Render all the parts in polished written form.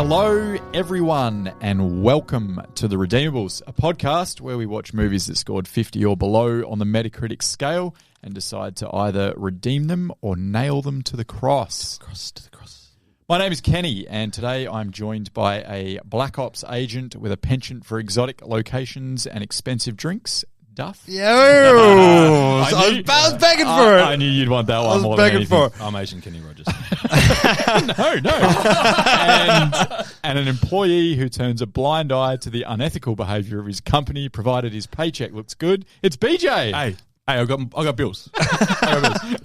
Hello, everyone, and welcome to The Redeemables, a podcast where we watch movies that scored 50 or below on the Metacritic scale and decide to either redeem them or nail them to the cross. To the cross. My name is Kenny, and today I'm joined by a Black Ops agent with a penchant for exotic locations and expensive drinks, Duff. Yo! I was begging for it. I knew you'd want that one. I was more than begging anything. for it. I'm Asian Kenny Rogers. No. and an employee who turns a blind eye to the unethical behaviour of his company, provided his paycheck looks good. It's BJ. Hey, I got bills. I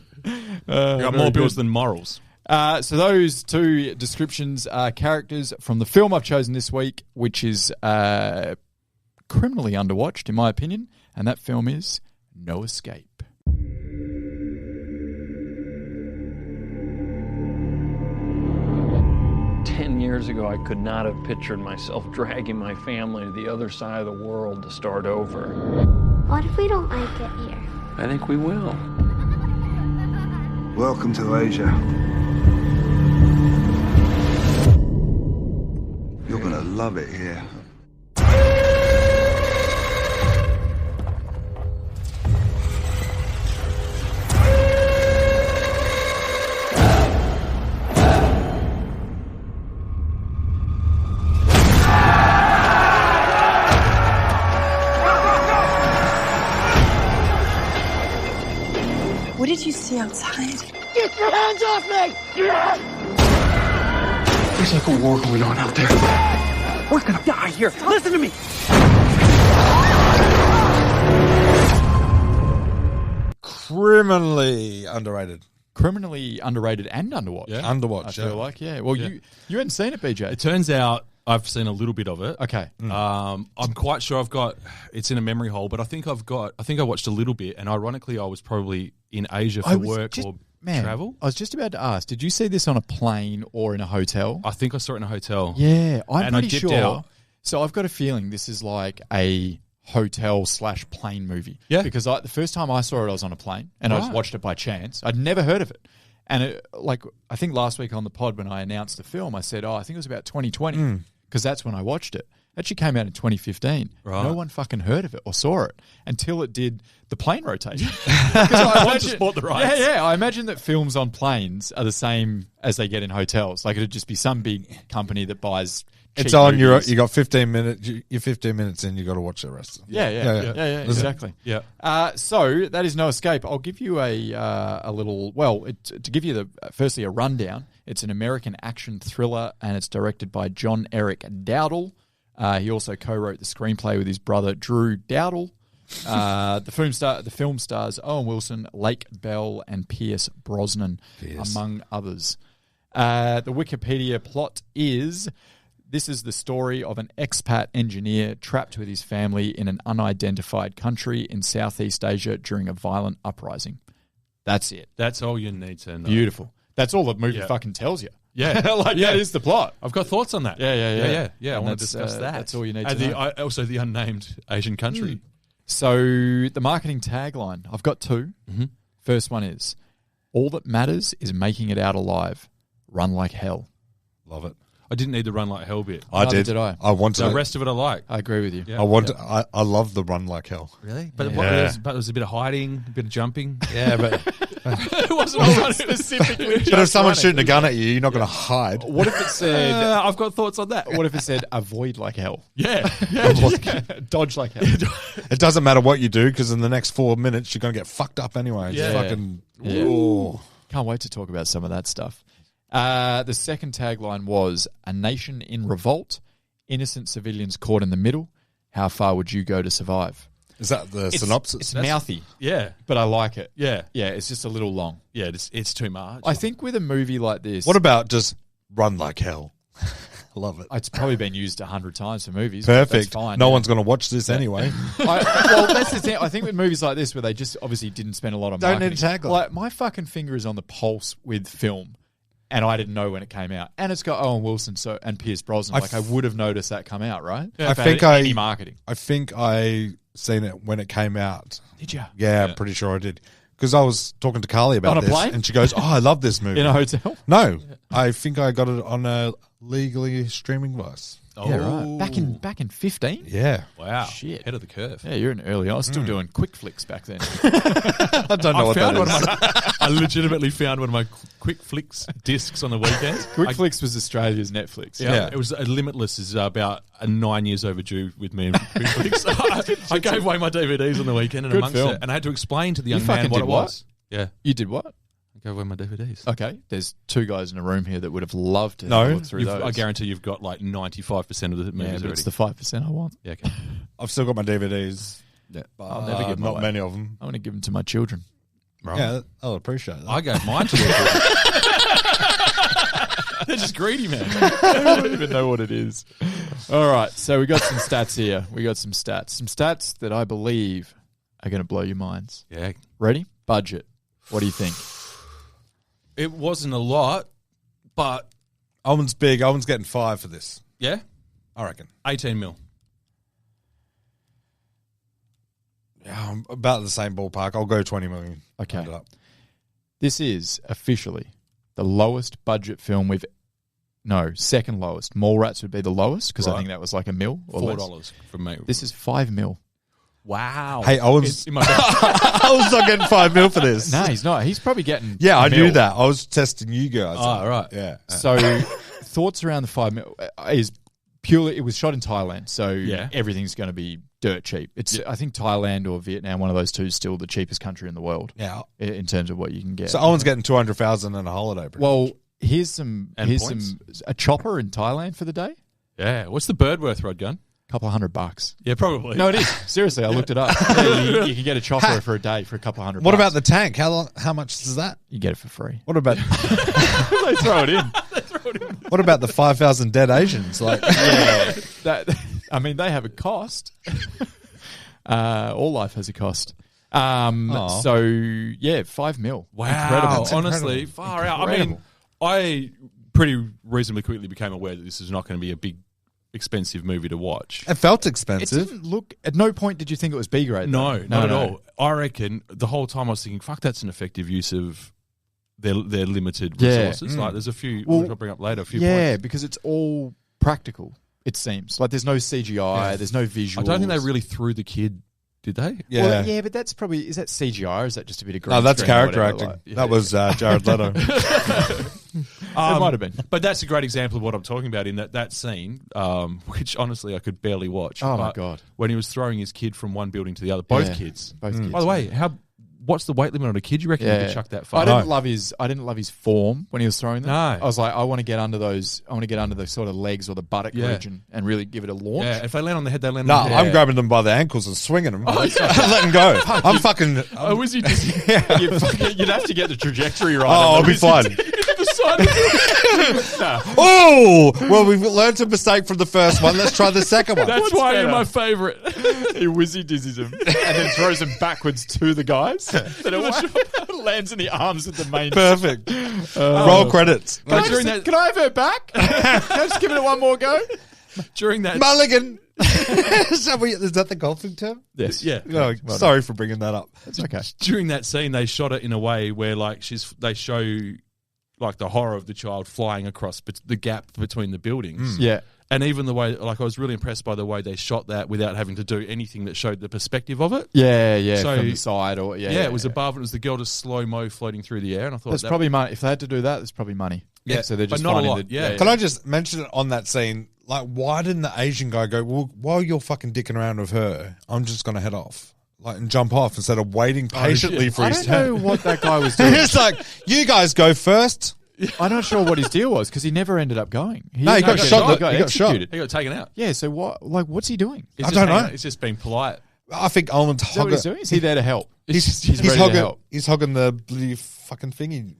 got more bills than morals. So those two descriptions are characters from the film I've chosen this week, which is criminally underwatched, in my opinion, and that film is No Escape. Years ago, I could not have pictured myself dragging my family to the other side of the world to start over. What if we don't like it here? I think we will. Welcome to Asia. You're gonna love it here. What did you see outside? Get your hands off me! There's like a war going on out there. We're gonna die here. Listen to me. Criminally underrated. Criminally underrated and underwatched. Yeah. Underwatched, I feel like, yeah. Well, Yeah. you hadn't seen it, BJ. It turns out I've seen a little bit of it. Okay. I'm quite sure it's in a memory hole, but I think I watched a little bit, and ironically, I was probably in Asia for work or travel. I was just about to ask, did you see this on a plane or in a hotel? I think I saw it in a hotel. Yeah, I'm And I pretty dipped sure. out. So I've got a feeling this is like a hotel/plane movie. Yeah. Because the first time I saw it, I was on a plane, and I just Right. watched it by chance. I'd never heard of it. And I think last week on the pod when I announced the film, I said, I think it was about 2020. Because that's when I watched it. It actually came out in 2015. Right. No one fucking heard of it or saw it until it did the plane rotation. I just bought the rights. Yeah. I imagine that films on planes are the same as they get in hotels. Like it'd just be some big company that buys cheap It's on movies. you got 15 minutes. You're 15 minutes in, you got to watch the rest. Yeah, exactly. Yeah. So that is No Escape. I'll give you a little. Well, to give you firstly a rundown. It's an American action thriller, and it's directed by John Eric Dowdle. He also co-wrote the screenplay with his brother Drew Dowdle. The film stars Owen Wilson, Lake Bell, and Pierce Brosnan, among others. The Wikipedia plot is. This is the story of an expat engineer trapped with his family in an unidentified country in Southeast Asia during a violent uprising. That's it. That's all you need to know. Beautiful. That's all the movie Yeah. fucking tells you. Yeah. That is the plot. I've got thoughts on that. Yeah. I And want to discuss that. That's all you need to know. Also, the unnamed Asian country. So the marketing tagline, I've got two. Mhm. First one is, all that matters is making it out alive. Run like hell. Love it. I didn't need the run like hell bit. I Neither did. did I. I wanted The it. rest of it I like. I agree with you. Yeah. I love the run like hell. Really? But Yeah. it was a bit of hiding, a bit of jumping. Yeah, but It wasn't all specifically. but if someone's shooting a gun at you, you're not going to hide. What if it said... I've got thoughts on that. What if it said avoid like hell? Yeah. Dodge like hell. It doesn't matter what you do because in the next 4 minutes you're going to get fucked up anyway. It's Yeah. fucking. Yeah. Ooh. Can't wait to talk about some of that stuff. The second tagline was, a nation in revolt, innocent civilians caught in the middle. How far would you go to survive? Is that the synopsis? It's mouthy, Yeah. but I like it. Yeah. Yeah, it's just a little long. Yeah. It's too much. I think with a movie like this... What about just run like hell? Love it. It's probably been used 100 times for movies. But Perfect. that's fine. No yeah. one's going to watch this anyway. Well, that's the thing. I think with movies like this where they just obviously didn't spend a lot of Don't marketing. need a tagline. Like, my fucking finger is on the pulse with film, and I didn't know when it came out. And it's got Owen Wilson and Pierce Brosnan. I would have noticed that come out, right? I think any marketing. I think I seen it when it came out. Did you? Yeah, I'm pretty sure I did. Because I was talking to Carly about On a this, plane? and she goes, "Oh, I love this movie." In a hotel? No, I think I got it on a legally streaming device. Yeah, right. Back in 15. Yeah. Wow. Shit. Ahead of the curve. Yeah, you're an early. I was still doing quick flicks back then. I don't know what that is. I legitimately found one of my Quick Flicks discs on the weekend. Quick Flicks was Australia's Netflix. Yeah. It was Limitless is about 9 years overdue with me and Quick Flicks. I gave away my DVDs on the weekend and Good amongst film. it, and I had to explain to the You young man fucking what did it what? was. Yeah. You did what? I gave away my DVDs. Okay, there's two guys in a room here that would have loved to No, have a look through those. I guarantee you've got like 95% of the Yeah, movies but already. it's the 5% I want. Yeah, okay. I've still got my DVDs. Yeah, But, I'll never give them not away. many of them. I want to give them to my children. Right. Yeah, I'll appreciate that. I gave mine to the They're just greedy, man. I don't even know what it is. All right, so we got some stats here. We got some stats that I believe are going to blow your minds. Yeah. Ready? Budget. What do you think? It wasn't a lot, but Owen's big. Owen's getting 5 for this, yeah, I reckon. 18 mil. Yeah, I'm about the same ballpark. I'll go 20 million. Okay. Round it up. This is officially the lowest budget film second lowest. Mallrats would be the lowest because I Right. think that was like $1 million or less. $4 from me. This is $5 million. Wow. Hey, Owen's It's in my Owen's not getting 5 mil for this. No, he's not. He's probably getting Yeah, I $1 knew million. that. I was testing you guys. Oh, right. Yeah. So thoughts around the $5 million is purely, it was shot in Thailand, so Yeah. everything's going to be dirt cheap. It's I think Thailand or Vietnam, one of those two, is still the cheapest country in the world Yeah. in terms of what you can get. So Owen's getting 200,000 and a holiday. pretty well, much. here's points. a chopper in Thailand for the day. Yeah. What's the bird worth, Rod Gun? Couple $100. Yeah, probably. No, it is. Seriously, I looked it up. Yeah, you can get a chopper for a day for a couple $100. What about the tank? How much is that? You get it for free. What about They throw it in. what about the 5,000 dead Asians? Like, They have a cost. All life has a cost. So yeah, $5 million. Wow. Incredible. Honestly, incredible. far out. I mean, I pretty reasonably quickly became aware that this is not going to be a big, expensive movie to watch. it felt It expensive. didn't look. At no point did you think it was B grade. No, though. not at all. I reckon the whole time I was thinking, fuck, that's an effective use of their limited Yeah. resources. Like, there's a few, Well, which I'll bring up later, a few Yeah, points. because it's all practical. It seems like there's no CGI. There's no visuals. I don't think they really threw the kid, did they? Yeah. Well, yeah, but that's probably, is that CGI or is that just a bit of green No, that's screen or character whatever, acting. like- yeah. That was Jared Leto. It might have been. But that's a great example of what I'm talking about in that scene, which honestly I could barely watch. Oh, my But God. When he was throwing his kid from one building to the other, both Yeah, kids. both kids. By the way, what's the weight limit on a kid? You reckon you could chuck that far? I didn't love his form when he was throwing them. No. I was like, I want to get under those. I want to get under the sort of legs or the buttock Yeah. region and really give it a launch. Yeah, if they land on the head, they land No, on the head. I'm grabbing them by the ankles and swinging them. Letting go. I'm fucking. Oh, was he just? You'd have to get the trajectory right. Oh, I'll be fine. Oh, well, we've learned a mistake from the first one. Let's try the second one. That's why you're my favourite. He whizzy dizzies him and then throws him backwards to the guys. Then it lands in the arms of the main. Perfect. Roll credits. Can I have her back? Can I just give it one more go? During that, Mulligan. Is that the golfing term? Yes. yeah. No, sorry for bringing that up. It's okay. During that scene, they shot it in a way where, like, they show like the horror of the child flying across the gap between the buildings. Yeah. And even the way, like, I was really impressed by the way they shot that without having to do anything that showed the perspective of it. Yeah. So- from the side or Yeah, it was above. It was the girl just slow mo floating through the air, and I thought There's that, probably money. If they had to do that, there's probably money. Yeah, So they're but just not a finding lot, the- yeah. Can I just mention it on that scene? Like, why didn't the Asian guy go, well, while you're fucking dicking around with her, I'm just going to head off. Like, and jump off instead of waiting patiently for I his don't know turn. what that guy was doing. It's like, you guys go first. I'm not sure what his deal was because he never ended up going. No, he got shot. He got shot. executed. he got taken out. Yeah. So what? Like, what's he doing? It's I just don't know. hanging- It's just being polite. I think Owen's Is that what he's doing? Is he there to help? He's ready to hogging. help. He's hogging the bloody fucking thingy.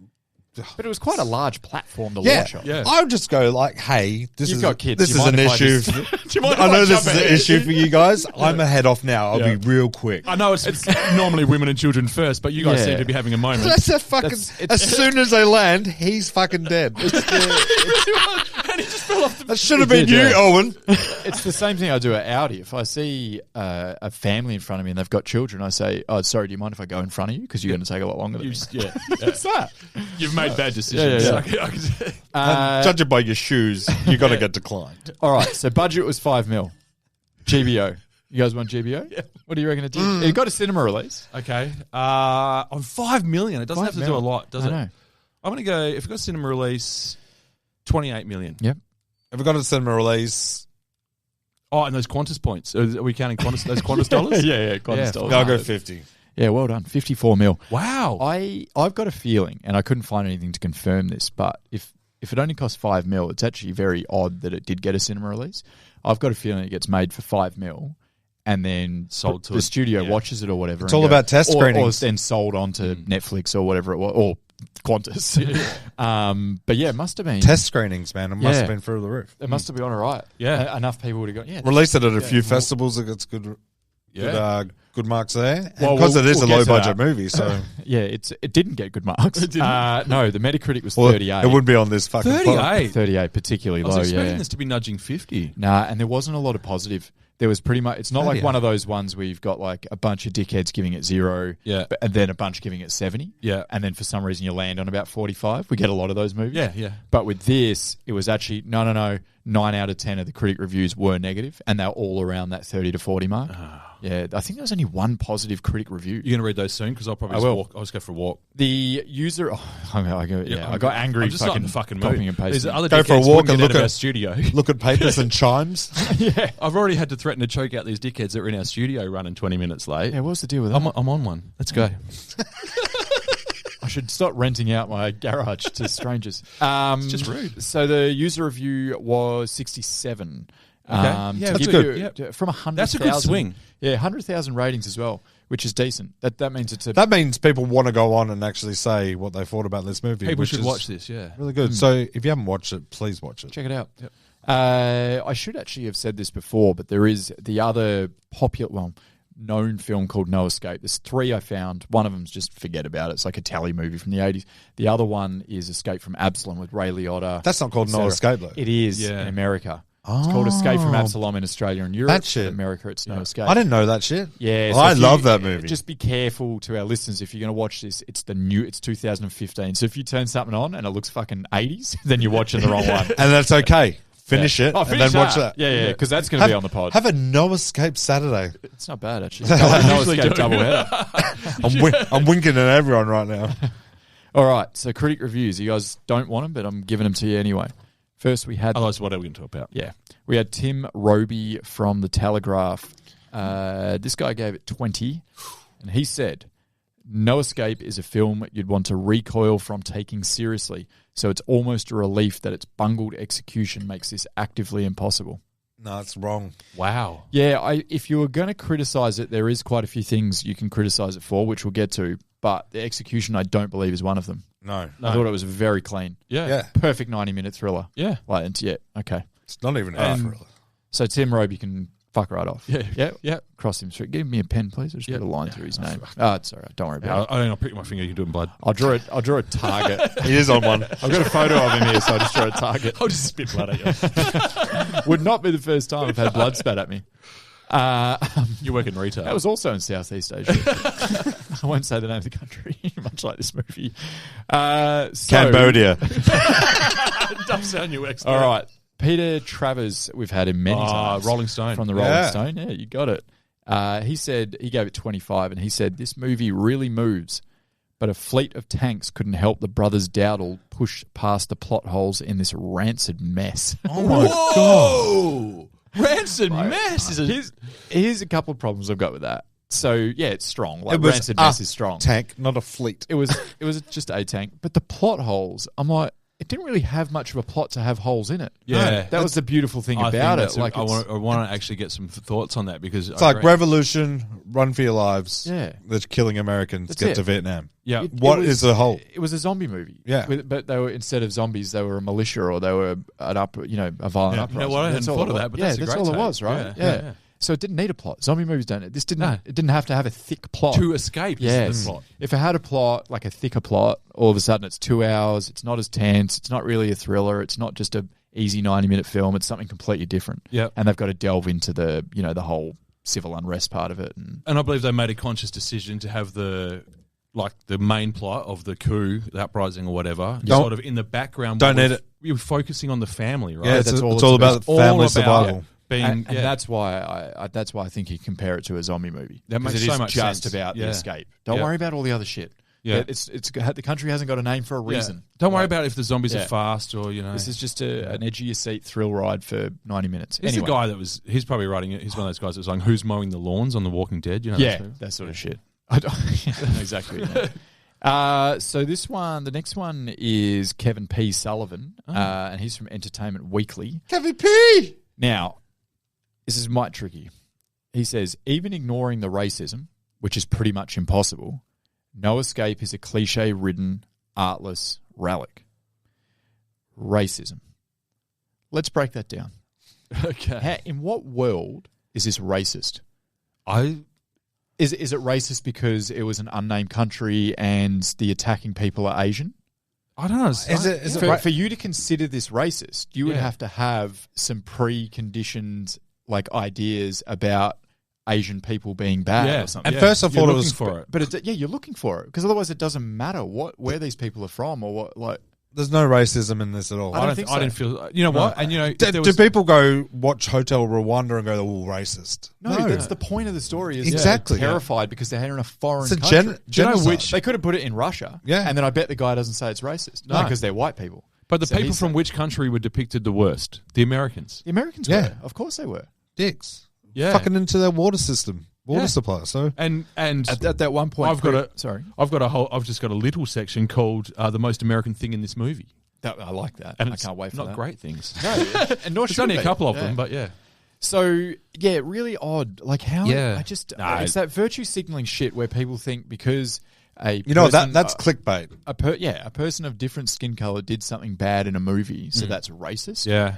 But it was quite a large platform to Yeah, launch on. Yeah. I would just go like, "Hey, this You've is got kids. This Do you is mind an if I issue. just- for- Do you mind if I know I this jump is an ahead? issue for you guys. I'm a head off now. I'll be real quick." I know it's normally women and children first, but you guys Yeah. seem to be having a moment. That's a fucking. That's- As soon as they land, he's fucking dead. And he just That should have been you, Owen. It's the same thing I do at Audi. If I see a family in front of me and they've got children, I say, "Oh, sorry, do you mind if I go in front of you? Because you're going to take a lot longer than me." What's that? You've made bad decisions. Judging by your shoes, you got to get declined. All right, so budget was $5 million. GBO. You guys want GBO? Yeah. What do you reckon it did? It got a cinema release. Okay. On $5 million, it doesn't have to do a lot, does it? know. I'm going to go, if it got cinema release, $28 million. Yep. Have we got a cinema release? Oh, and those Qantas points. Are we counting Qantas, those Qantas dollars? yeah, Qantas dollars. I'll go 50. Yeah, well done. $54 million. Wow. I've got a feeling, and I couldn't find anything to confirm this, but if it only cost $5 million, it's actually very odd that it did get a cinema release. I've got a feeling it gets made for $5 million. And then sold to the studio watches it or whatever. It's all about test screenings. Or then sold on to Netflix or whatever it was, or Qantas. But yeah, it must have been. Test screenings, man. It must have been through the roof. It must have been all right. Yeah. Enough people would have gone, yeah. Released it at a few festivals. It gets good marks there. Well, Because it is a we'll get to low-budget that. movie, so... Yeah, it didn't get good marks. It didn't. No, the Metacritic was 38. It wouldn't be on this fucking... 38? 38, particularly I was low, expecting this to be nudging 50. Nah, and there wasn't a lot of positive. There was pretty much... It's not like one of those ones where you've got like a bunch of dickheads giving it 0, and then a bunch giving it 70. Yeah. And then for some reason you land on about 45. We get a lot of those movies. Yeah. But with this, it was actually... No. 9 out of 10 of the critic reviews were negative, and they're all around that 30 to 40 mark. Yeah, I think there was only one positive critic review. You're going to read those soon? Because I'll probably I'll just go for a walk. The user... I got angry. I'm just starting to fucking move. Copying and pasting. There's other Go for a dickheads walk wouldn't and get look out of at- our studio. Look at papers and chimes. Yeah. I've already had to threaten to choke out these dickheads that were in our studio running 20 minutes late. Yeah, what's the deal with that? I'm on one. Let's go. I should stop renting out my garage to strangers. It's just rude. So the user review was 67. Okay. Yeah, to that's give good. you- From 100,000. That's a good swing. Yeah, 100,000 ratings as well, which is decent. That means it's a... That means people want to go on and actually say what they thought about this movie. People which should is watch this, yeah. Really good. So if you haven't watched it, please watch it. Check it out. Yep. I should actually have said this before, but there is the other known film called No Escape. There's 3 I found. One of them's just forget about it. It's like a tally movie from the 80s. The other one is Escape from Absalom with Ray Liotta. That's not called No Escape, though. It is in America. It's called Escape from Absalom in Australia and Europe. That shit. In America, it's No Escape. I didn't know that shit. Yeah, I love that movie. Just be careful to our listeners if you're going to watch this. It's 2015. So if you turn something on and it looks fucking 80s, then you're watching the wrong one. And that's okay. Finish it Finish and then watch that. Yeah, because that's going to be on the pod. Have a No Escape Saturday. It's not bad, actually. No Escape doubleheader. I'm winking at everyone right now. All right, so critic reviews. You guys don't want them, but I'm giving them to you anyway. First, we had... Otherwise, what are we going to talk about? Yeah. We had Tim Roby from The Telegraph. This guy gave it 20, and he said, No Escape is a film you'd want to recoil from taking seriously, so it's almost a relief that its bungled execution makes this actively impossible. No, it's wrong. Wow. Yeah, if you were going to criticize it, there is quite a few things you can criticize it for, which we'll get to, but the execution I don't believe is one of them. No. I thought it was very clean. Yeah. Perfect 90-minute thriller. Yeah. Okay. It's not even half thriller. So Tim Roby can fuck right off. Yeah. Cross him through. Give me a pen, please. I just put a line through his name. It's all right. Don't worry about it. I'll prick my finger. You can do it in blood. I'll draw a target. He is on one. I've got a photo of him here, so I just draw a target. I'll just spit blood at you. Would not be the first time I've had blood spat at me. You work in retail. That was also in Southeast Asia. I won't say the name of the country, much like this movie. Cambodia. Duff's our new expert. All right. Peter Travers, we've had him many times. Rolling Stone. From the Rolling Stone. Yeah, you got it. He said he gave it 25, and he said, this movie really moves, but a fleet of tanks couldn't help the brothers Dowdle push past the plot holes in this rancid mess. Oh, my God. Rancid mess. Here's a couple of problems I've got with that. So, yeah, it's strong. Like, It was rancid mess is strong. Tank, not a fleet. It was just a tank. But the plot holes, I'm like, it didn't really have much of a plot to have holes in it. Yeah. That was the beautiful thing I about think it. that's Like, I want to actually get some thoughts on that because It's like Revolution, Run for Your Lives. Yeah. They're killing Americans, That's get it. to Vietnam. Yeah. What is the whole? It was a zombie movie. Yeah. But they were, instead of zombies, they were a militia or they were a violent uprising. No, well, I hadn't thought of that, but that's a that's great all it take. was, right? Yeah. So it didn't need a plot. Zombie movies don't. It didn't have to have a thick plot. To escape is the plot. If it had a plot, like a thicker plot, all of a sudden it's 2 hours. It's not as tense. It's not really a thriller. It's not just easy 90-minute film. It's something completely different. Yep. And they've got to delve into the whole civil unrest part of it. And I believe they made a conscious decision to have the main plot of the coup, the uprising or whatever, sort of in the background. Don't need it. You're focusing on the family, right? Yeah, That's it's all all it's about about. family All survival. about being, And that's why I think you compare it to a zombie movie. That 'Cause makes it so is much just sense. about the Yeah. escape. Don't Yeah. worry about all the other shit. Yeah. It's the country hasn't got a name for a reason. Don't worry about if the zombies Yeah. are fast or This is just an edge of your seat thrill ride for 90 minutes. He's Anyway. the guy he's probably writing it. He's one of those guys that was like, who's mowing the lawns on The Walking Dead? You know, Yeah, those that sort of shit. I don't know exactly. So the next one is Kevin P. Sullivan, and he's from Entertainment Weekly. Kevin P. Now, this is might tricky. He says, even ignoring the racism, which is pretty much impossible, No Escape is a cliche-ridden, artless relic. Racism. Let's break that down. Okay. In what world is this racist? I Is it racist because it was an unnamed country and the attacking people are Asian? don't know. For you to consider this racist, you would Yeah. have to have some preconditioned ideas about Asian people being bad or something. At first I thought it was for it. But you're looking for it because otherwise it doesn't matter where these people are from or what. Like, there's no racism in this at all. I don't think so. I didn't feel. You know what? And you know, Do people go watch Hotel Rwanda and go, "Oh, racist"? no, that's the point of the story. Is Exactly. they're terrified because they're in a foreign It's a country. gen- Do you know genocide. which they could have put it in Russia? Yeah. and then I bet the guy doesn't say it's racist. No, No. because they're white people. but the So people he's from saying- which country were depicted the worst? The Americans. The Americans Yeah. were, of course they were. Dicks. Yeah. Fucking into their water system, water Yeah. supply. So And At that one point, I've got a sorry. I've just got a little section called the most American thing in this movie, I like that. and I it's can't wait for not that. great things. No, and nor There's should only be. a couple of Yeah. them, but yeah. So yeah, really odd. Like how? Yeah. I just Nah, it's that virtue signaling shit where people think because a you know person, that's clickbait. a person of different skin color did something bad in a movie, so that's racist. Yeah.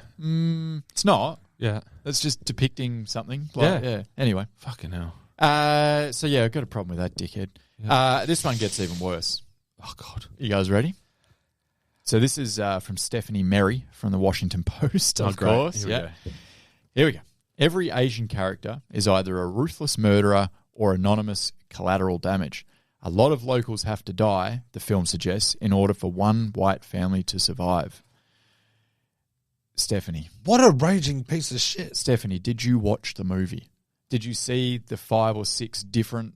It's not. Yeah. That's just depicting something. Like, Yeah. yeah. Anyway, Fucking hell. so yeah, I've got a problem with that dickhead. This one gets even worse. Oh God. You guys ready? So this is from Stephanie Merry from the Washington Post, of great. course. Here we go. Here we go. Every Asian character is either a ruthless murderer or anonymous collateral damage. A lot of locals have to die, the film suggests, in order for one white family to survive. Stephanie, What a raging piece of shit. Stephanie, did you watch the movie? Did you see the 5 or 6 different,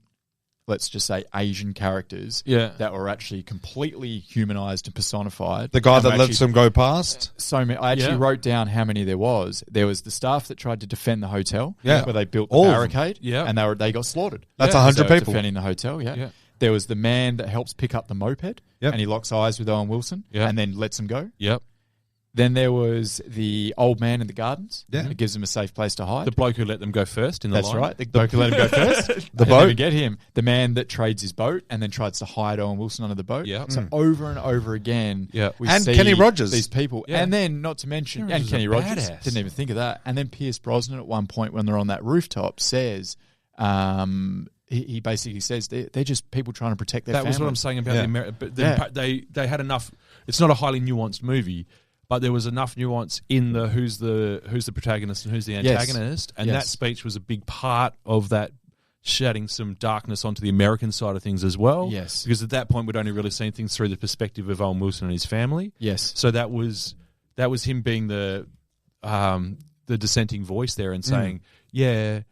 let's just say, Asian characters that were actually completely humanized and personified? The guy And that were lets actually them go past. so many. I actually wrote down how many there was. There was the staff that tried to defend the hotel, Yeah. where they built the All of them. barricade, Yeah. and they got slaughtered. That's Because 100 they were people. defending the hotel. Yeah. Yeah. There was the man that helps pick up the moped, Yep. and he locks eyes with Owen Wilson, Yeah. and then lets him go. Yep. Then there was the old man in the gardens. Yeah. It gives him a safe place to hide. The bloke who let them go first in the That's line. right. The bloke who let him go first. The They boat. never get him. The man that trades his boat and then tries to hide Owen Wilson under the boat. Yeah. So over and over again, Yeah. we And see Kenny Rogers. these people. Yeah. And then, not to mention, Kenny and Rogers Kenny is a Rogers, badass. didn't even think of that. And then Pierce Brosnan at one point when they're on that rooftop says, he basically says they're just people trying to protect their That was what I'm families. saying about Yeah. the American. But Yeah. they had enough. It's not a highly nuanced movie, but there was enough nuance in the who's the protagonist and who's the antagonist, and Yes. that speech was a big part of that, shedding some darkness onto the American side of things as well. Yes. because at that point we'd only really seen things through the perspective of Owen Wilson and his family. Yes. So that was him being the dissenting voice there and saying, Yeah.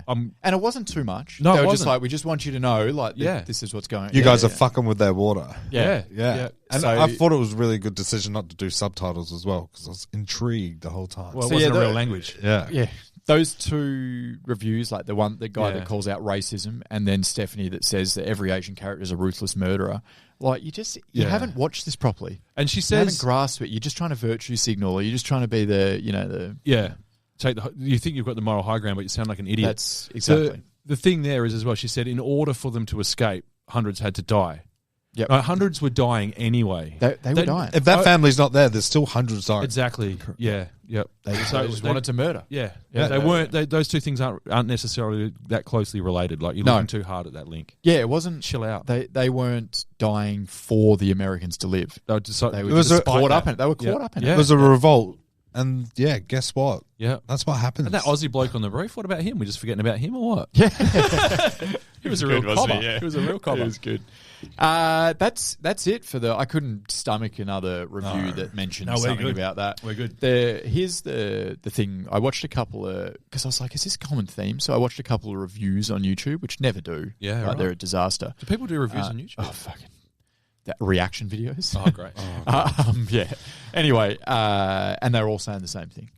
I'm. And it wasn't too much. No, they it were just wasn't. like, we just want you to know, like, Yeah. this is what's going on. You guys are fucking with their water. Yeah. Yeah. And So- I thought it was a really good decision not to do subtitles as well because I was intrigued the whole time. Well, it So, wasn't yeah, a real language. yeah. Yeah. Those two reviews, like the guy Yeah. that calls out racism and then Stephanie that says that every Asian character is a ruthless murderer, like you Yeah. haven't watched this properly. And she You haven't says, grasped it. You're just trying to virtue signal or you're just trying to be the "Yeah, you think you've got the moral high ground, but you sound like an idiot." that's exactly. The thing there is as well, she said, in order for them to escape, hundreds had to die. Yep. Hundreds were dying anyway. They were dying. If that family's not there, there's still hundreds dying. Exactly. Yeah. Yep. They just wanted to murder. Yeah. Yeah. They weren't. Those two things aren't necessarily that closely related. Like you're No. looking too hard at that link. Yeah, it wasn't. Chill out. They weren't dying for the Americans to live. They were just, They were was just a- caught up in it. They were caught up in Yeah. It was a revolt And yeah, guess what? Yeah. That's what happens. And that Aussie bloke on the roof, what about him? We're just forgetting about him or what? Yeah. He was a real cobber. He was a real cobber. It was good. That's it for the. I couldn't stomach another review that mentioned something about that. We're good. Here's the thing. I watched a couple of because I was like, is this a common theme? So I watched a couple of reviews on YouTube, which never do. Yeah, right. They're a disaster. Do people do reviews on YouTube? Oh fucking. That reaction videos. Oh, great. Yeah. Anyway, and they're all saying the same thing.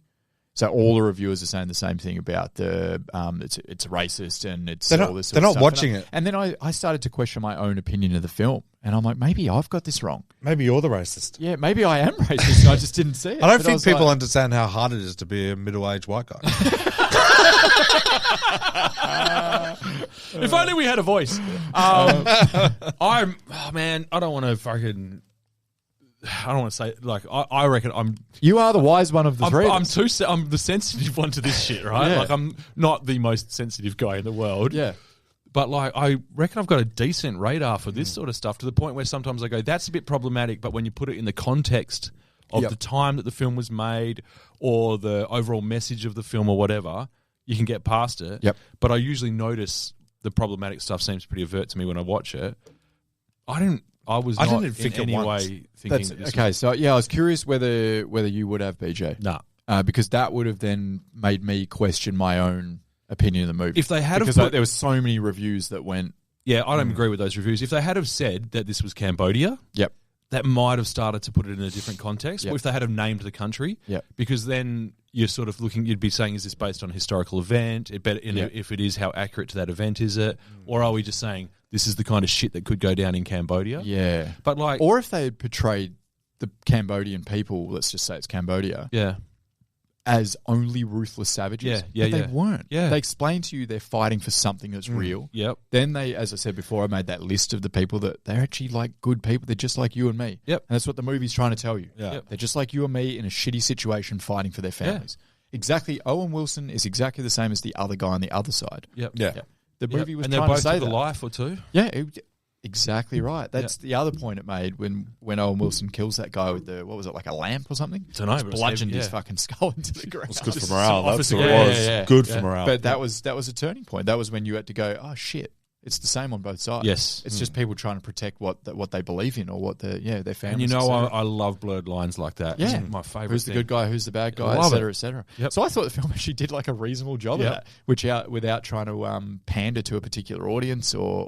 So all the reviewers are saying the same thing about the it's racist and it's all this. They're not watching it. And then I started to question my own opinion of the film, and I'm like, maybe I've got this wrong. Maybe you're the racist. Yeah, maybe I am racist. I just didn't see it. I don't But think was people like, understand how hard it is to be a middle-aged white guy. If only we had a voice. Man, I don't want to fucking. I don't want to say like I reckon You are the wise one of the three. I'm the sensitive one to this shit, right? Yeah. Like I'm not the most sensitive guy in the world. Yeah. But like I reckon I've got a decent radar for this sort of stuff to the point where sometimes I go, that's a bit problematic, but when you put it in the context of the time that the film was made or the overall message of the film or whatever, you can get past it. Yep. But I usually notice the problematic stuff seems pretty overt to me when I watch it. I didn't think it in any once. way thinking that this okay. So I was curious whether you would have BJ. Nah. Because that would have then made me question my own opinion of the movie. If they had because have put, there were so many reviews that went. Yeah, I don't agree with those reviews. If they had have said that this was Cambodia, Yep. that might have started to put it in a different context. Yep. Or if they had have named the country, Yep. because then you're sort of looking, you'd be saying, is this based on a historical event? If it is, how accurate to that event is it? Or are we just saying this is the kind of shit that could go down in Cambodia? Yeah. But like, Or if they had portrayed the Cambodian people, let's just say it's Cambodia, yeah, as only ruthless savages. Yeah, but they weren't. Yeah. They explained to you they're fighting for something that's real. Yep. Then they, as I said before, I made that list of the people that they're actually like good people. They're just like you and me. Yep. And that's what the movie's trying to tell you. Yeah. Yep. They're just like you and me in a shitty situation fighting for their families. Exactly. Owen Wilson is exactly the same as the other guy on the other side. Yep. Yeah. The movie was and they're trying to both say took a that. life or two. Yeah, exactly right. That's the other point it made when Owen Wilson kills that guy with the, what was it, like a lamp or something? Dunno, Just but it was bludgeoned heavy, his yeah. fucking skull into the ground. It's good Just for morale. some That's what officer- it was. yeah. Good Yeah. for morale. But that was a turning point. That was when you had to go, oh shit, it's the same on both sides. Yes. It's just people trying to protect what they believe in or what their family. And you know, I love blurred lines like that. Yeah. It's my favourite Who's the thing. good guy? Who's the bad guy? Love Et cetera, it. et cetera. Yep. So I thought the film actually did like a reasonable job of that, without trying to pander to a particular audience or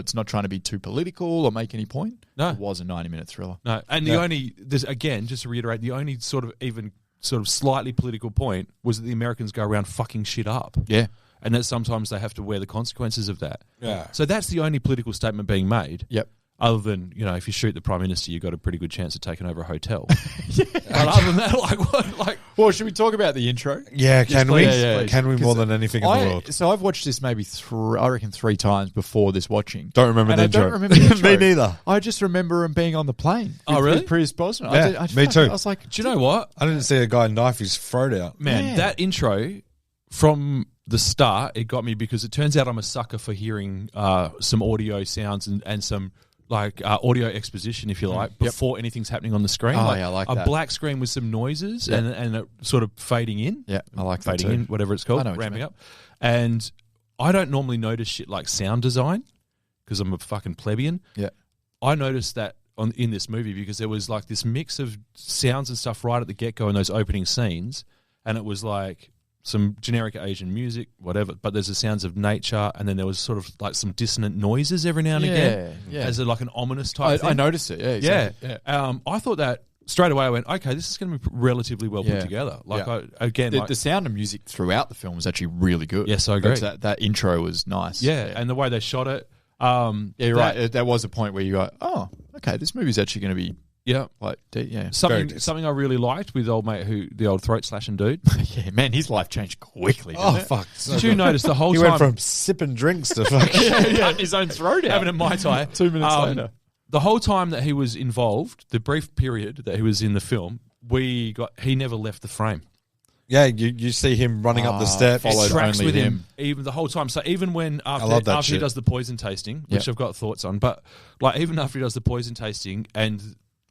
it's not trying to be too political or make any point. No. It was a 90-minute thriller. No, and the only, again, just to reiterate, the only sort of slightly political point was that the Americans go around fucking shit up. Yeah. And that sometimes they have to wear the consequences of that. Yeah. So that's the only political statement being made. Yep. Other than, if you shoot the Prime Minister, you've got a pretty good chance of taking over a hotel. But other than that, like what? Like, Well, should we talk about the intro? Yeah, can we? please, please. Can we more than anything in the world? So I've watched this maybe three times before this watching. Don't remember And the I intro. don't remember the intro. Me neither. I just remember him being on the plane. Oh, really? With Pierce Brosnan. Yeah, me too. I was like, do you know what? I didn't see a guy knife his throat out. Man, Yeah. that intro, from the start, it got me because it turns out I'm a sucker for hearing some audio sounds and some audio exposition, if you like, before anything's happening on the screen. Oh, yeah, I like a that. black screen with some noises and it sort of fading in. Yeah, I like that fading too. in, whatever it's called, I know what you ramping mean. up. And I don't normally notice shit like sound design because I'm a fucking plebeian. Yeah. I noticed that in this movie because there was like this mix of sounds and stuff right at the get-go in those opening scenes, and it was like some generic Asian music, whatever, but there's the sounds of nature, and then there was sort of like some dissonant noises every now and again, as an ominous type thing. I noticed it. Yeah, exactly. Yeah. I thought that straight away. I went, okay, this is going to be relatively well put together. Like, The sound of music throughout the film was actually really good. Yes, I agree. That intro was nice. yeah, and the way they shot it. Yeah, you're right. There was a point where you go, oh, okay, this movie's actually going to be Yeah, something I really liked with old mate the old throat slashing dude. yeah, man, his life changed quickly. Oh, Didn't it? fuck. Did you notice the whole He time went from sipping drinks to fucking... Cutting his own throat out. having a Mai Tai 2 minutes later. The whole time that he was involved, the brief period that he was in the film, he never left the frame. Yeah, you see him running up the steps. followed It tracks only with him him. even the whole time. So even when love that after he shit. does the poison tasting, which Yep. I've got thoughts on, but like even after he does the poison tasting and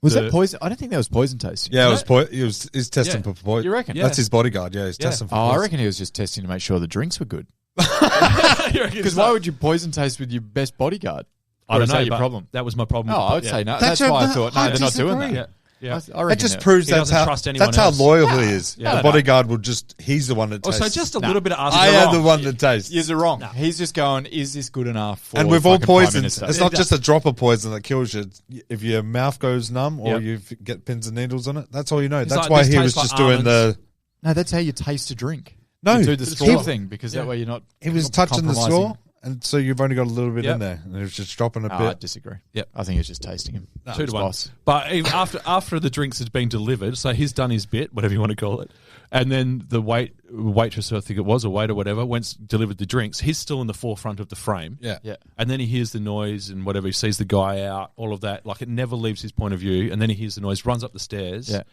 Was that poison? I don't think that was poison tasting. Yeah, he's testing for poison. You reckon? That's his bodyguard. Yeah, he's testing for poison. I reckon he was just testing to make sure the drinks were good. Because Because why would you poison taste with your best bodyguard? I don't know. Your problem. That was my problem. Oh, I would say no. That's why I thought no, they're not doing that. Yeah. Yeah. I reckon That just proves He doesn't trust anyone that's how else. loyal he is. Yeah. The bodyguard will he's the one that tastes. So just a little bit of us. I am the one that tastes. You're wrong. He's just going, is this good enough for And with all fucking Prime poisons, Minister? it's not just a drop of poison that kills you. If your mouth goes numb or Yep. you get pins and needles on it, that's all you know. It's That's like, why this he was tastes just like doing almonds. No, that's how you taste a drink. No, you do the he- straw thing because that way you're not. He was not touching the compromising. straw, and so you've only got a little bit Yep. in there, and it was just dropping a I bit. disagree. Yep. I think it's just tasting him. 2-1. Boss. But after the drinks had been delivered, so he's done his bit, whatever you want to call it, and then the waitress, I think it was, or waiter, whatever, delivered the drinks. He's still in the forefront of the frame. Yeah. Yeah. And then he hears the noise and whatever. He sees the guy out, all of that. Like, it never leaves his point of view. And then he hears the noise, runs up the stairs. Yeah.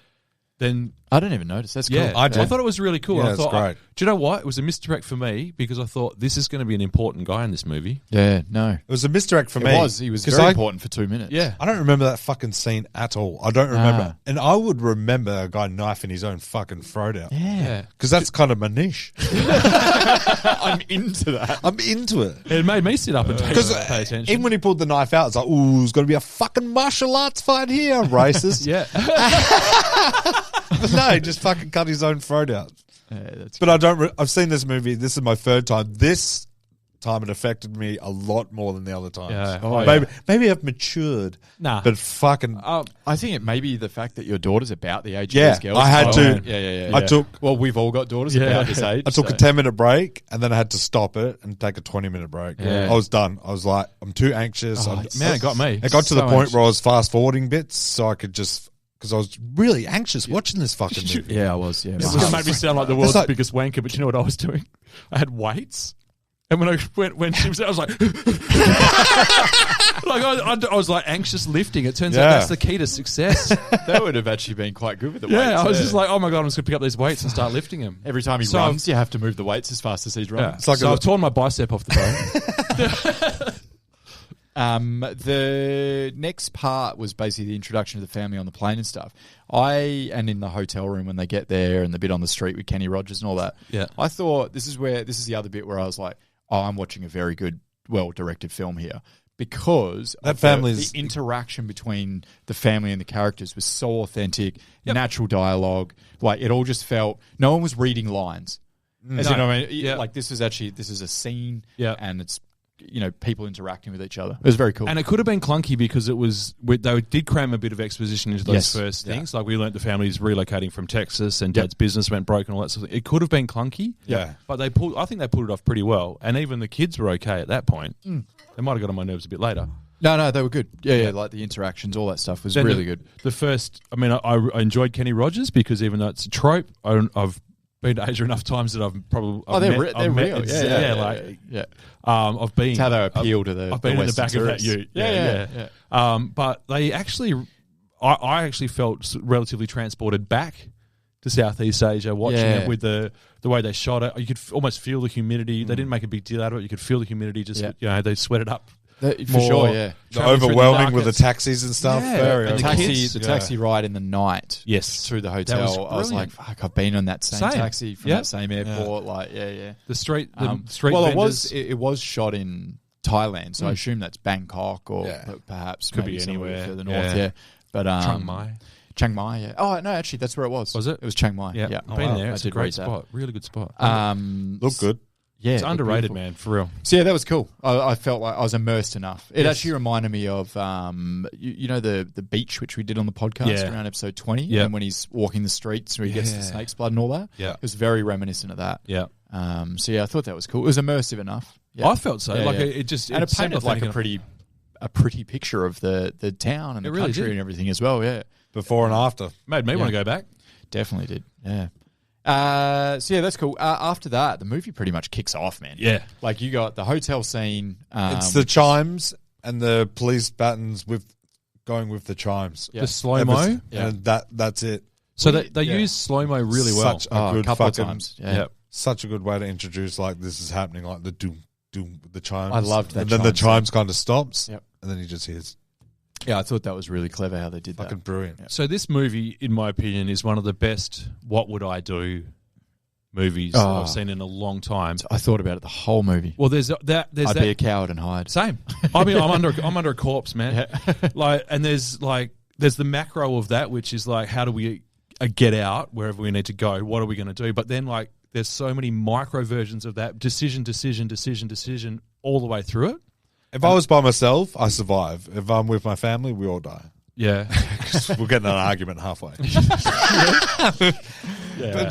Then I don't even notice. That's cool. yeah, I I did. thought it was really cool. Yeah, I it's thought, great. do you know what? It was a misdirect for me because I thought this is going to be an important guy in this movie. Yeah, no. It was a misdirect for It me. was. He was 'cause very I- important for 2 minutes. Yeah. I don't remember that fucking scene at all. I don't remember. And I would remember a guy knifing his own fucking throat out. Yeah. Because that's kind of my niche. I'm into that. I'm into it. It made me sit up and Because pay attention. even when he pulled the knife out, it's like, ooh, there's going to be a fucking martial arts fight here, racist. yeah. But no, he just fucking cut his own throat out. Yeah, that's But I don't. I've seen this movie. This is my third time. This time it affected me a lot more than the other times. Yeah. Oh, Maybe I've matured. Nah. But fucking, I think it may be the fact that your daughter's about the age Yeah, of these girls. I had as to. well. Yeah. I took. Well, we've all got daughters Yeah. about this age. I took so. a 10-minute break and then I had to stop it and take a 20-minute break. Yeah. I was done. I was like, I'm too anxious. Oh, Man, it got me. It got to the So point anxious. where I was fast forwarding bits so I could just, because I was really anxious watching this fucking movie. Yeah, I was. Yeah, This is going to make me sound like the world's like- biggest wanker, but you know what I was doing? I had weights. And when she was there, I was like, I was like anxious lifting. It turns out Yeah. that's the key to success. that would have actually been quite good with the Yeah, weights. I was just like, oh my God, I'm just going to pick up these weights and start lifting them. every time he So- runs, you have to move the weights as fast as he's running. Yeah. It's like so a- I've torn my bicep off the bone. The next part was basically the introduction of the family on the plane and stuff. And in the hotel room when they get there and the bit on the street with Kenny Rogers and all that. Yeah. I thought this is the other bit where I was like, oh, I'm watching a very good, well-directed film here. Because That of family's- the interaction between the family and the characters was so authentic, natural dialogue. Like it all just felt, no one was reading lines. As No. you know, I mean, Yeah. like this is a scene, Yeah. and it's people interacting with each other. It was very cool. And it could have been clunky because they did cram a bit of exposition into those Yes. first things. Like we learnt the family's relocating from Texas and dad's business went broke and all that sort of thing. It could have been clunky. Yeah. But I think they pulled it off pretty well. And even the kids were okay at that point. They might have got on my nerves a bit later. No, they were good. Yeah, like the interactions, all that stuff was Then really good. The first, I mean, I enjoyed Kenny Rogers because even though it's a trope, I've been to Asia enough times that I've probably They're I've met- real. Yeah. I've been. It's how they appeal to the I've been in the Western back of that tourists. ute. Yeah. But they actually, I actually felt relatively transported back to Southeast Asia watching Yeah. it with the way they shot it. You could almost feel the humidity. They didn't make a big deal out of it. You could feel the humidity. Just they sweat it up. For more. sure, yeah. The Traveling through overwhelming with the darkness. taxis and stuff. Yeah. Very And The the overwhelming. kids, taxi ride in the night Yes. through the That was hotel. I was like, brilliant. fuck, I've been on that same Same. taxi from Yeah. that same airport. Like, yeah. The street Well, vendors. it was shot in Thailand, so I assume that's Bangkok or perhaps Could maybe be somewhere anywhere. further north. Yeah. Yeah, but Chiang Chiang Mai. Mai. Yeah. Oh no, actually, that's where it was. Was it? It was Chiang Mai. Yeah, Yeah, I've been there. I It's a did great read that. spot. Really good spot. Look good. Yeah, It's looked underrated, beautiful. man, for real. So yeah, that was cool. I felt like I was immersed enough. It Yes. actually reminded me of you know the beach which we did on the podcast Yeah. around episode 20, Yeah. and when he's walking the streets where he gets the Yeah. snake's blood and all that. Yeah. It was very reminiscent of that. Yeah. So yeah, I thought that was cool. It was immersive enough. Yeah. I felt so. Yeah, like yeah. it just and it seemed painted like authentic a pretty picture of the town and It the really country did. and everything as well. Yeah, Before and after. Made me want to go back. definitely did. Yeah. So yeah, that's cool. After that, the movie pretty much kicks off, man. Yeah. Like you got the hotel scene. It's the chimes and the police batons going with the chimes. Yeah. The slow mo. Yeah. And that's it. So they Yeah. use slow mo really well. Such a good couple of fucking, times. Yeah. Yeah. such a good way to introduce like this is happening, like the doom, doom, the chimes. I loved that And then the chime chimes kind of stops. Yep. And then he just hears. Yeah, I thought that was really clever how they did Fucking that. brilliant. So this movie, in my opinion, is one of the best "What Would I Do" movies Oh. I've seen in a long time. I thought about it the whole movie. Well, there's that. There's I'd that. be a coward and hide. Same. I mean, I'm under a corpse, man. And there's the macro of that, which is like, how do we get out wherever we need to go? What are we going to do? But then there's so many micro versions of that decision, all the way through it. If I was by myself, I survive. If I'm with my family, we all die. Yeah. We'll get in an argument halfway. Yeah. But,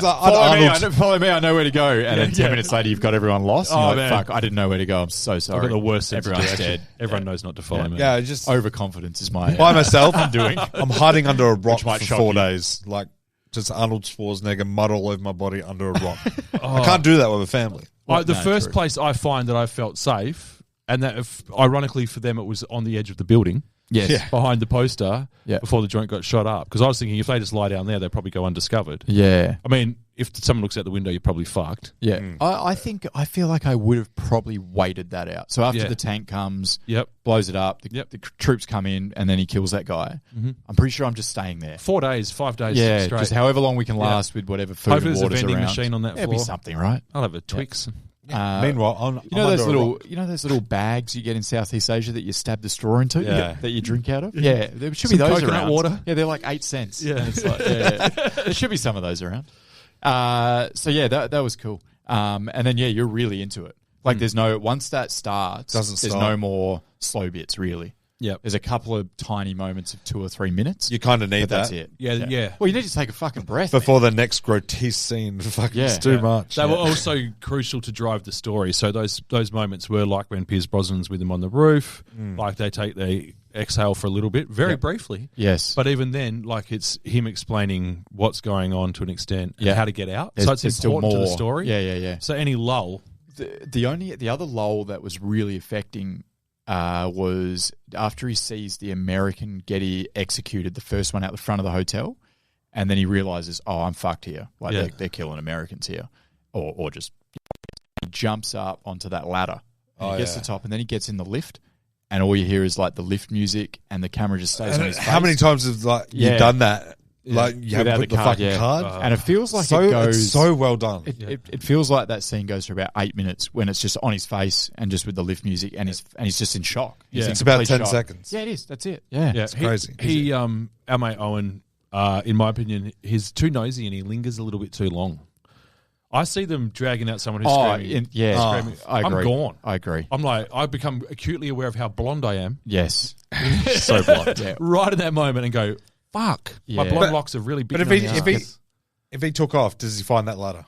Follow me, I know where to go. And then 10 minutes later, you've got everyone lost. And Oh, you're man. like, fuck, I didn't know where to go. I'm so sorry. I've got the worst sense of Everyone's direction. dead. Everyone knows not to follow me. yeah, just Overconfidence is my... by myself. I'm hiding under a rock Which might for shock 4 you. days. Like, just Arnold Schwarzenegger mud all over my body under a rock. I can't do that with a family. The No, first true. place I find that I felt safe, and that ironically for them it was on the edge of the building. Yes. Yeah. Behind the poster Yeah. before the joint got shot up. Because I was thinking if they just lie down there, they'll probably go undiscovered. Yeah. I mean, if someone looks out the window, you're probably fucked. Yeah. I feel like I would have probably waited that out. So after Yeah. the tank comes, Yep. blows it up, the Yep. troops come in, and then he kills that guy. I'm pretty sure I'm just staying there. 4 days, 5 days Yeah, straight. just however long we can last with whatever food Hopefully and there's a water's vending around. machine on that There'll be floor. something, right? I'll have a Twix. Meanwhile, You know those little bags you get in Southeast Asia that you stab the straw into, Yeah. that you drink out of. Yeah, there should be Some those coconut around. water. Yeah, they're like 8 cents. Yeah. It's like, there should be some of those around. So yeah, that was cool. And then you're really into it. Like there's no once that starts, Doesn't there's stop. no more slow bits really. Yep. There's a couple of tiny moments of 2 or 3 minutes. You kind of need but that. that's it. Yeah. Well, you need to take a fucking breath Before the next grotesque scene. Fucking it's too much. They were also crucial to drive the story. So those moments were like when Pierce Brosnan's with him on the roof, like they exhale for a little bit, very briefly. Yes. But even then, like it's him explaining what's going on to an extent and Yeah. how to get out. There's- So it's there's still important to the more. story. Yeah. So any lull. The other lull that was really affecting was after he sees the American get executed, the first one out the front of the hotel, and then he realizes, oh, I'm fucked here. Like they're killing Americans here, or just he jumps up onto that ladder. And he gets to the top, and then he gets in the lift, and all you hear is like the lift music, and the camera just stays on his face. How many times have you done that? Like you have Without put the fucking card, and it feels like so it goes it's so well done. It feels like that scene goes for about 8 minutes when it's just on his face and just with the lift music, and he's just in shock. He's in It's about complete 10 shock. seconds. Yeah, it is. That's it. Yeah. It's crazy. He our mate Owen, in my opinion, he's too nosy and he lingers a little bit too long. I see them dragging out someone who's screaming. Screaming. I agree. I'm gone. I agree. I'm like, I become acutely aware of how blonde I am. Yes. So blonde. Yeah. Right in that moment and go, fuck. My Yeah. blonde locks are really big. But if he took off, does he find that ladder?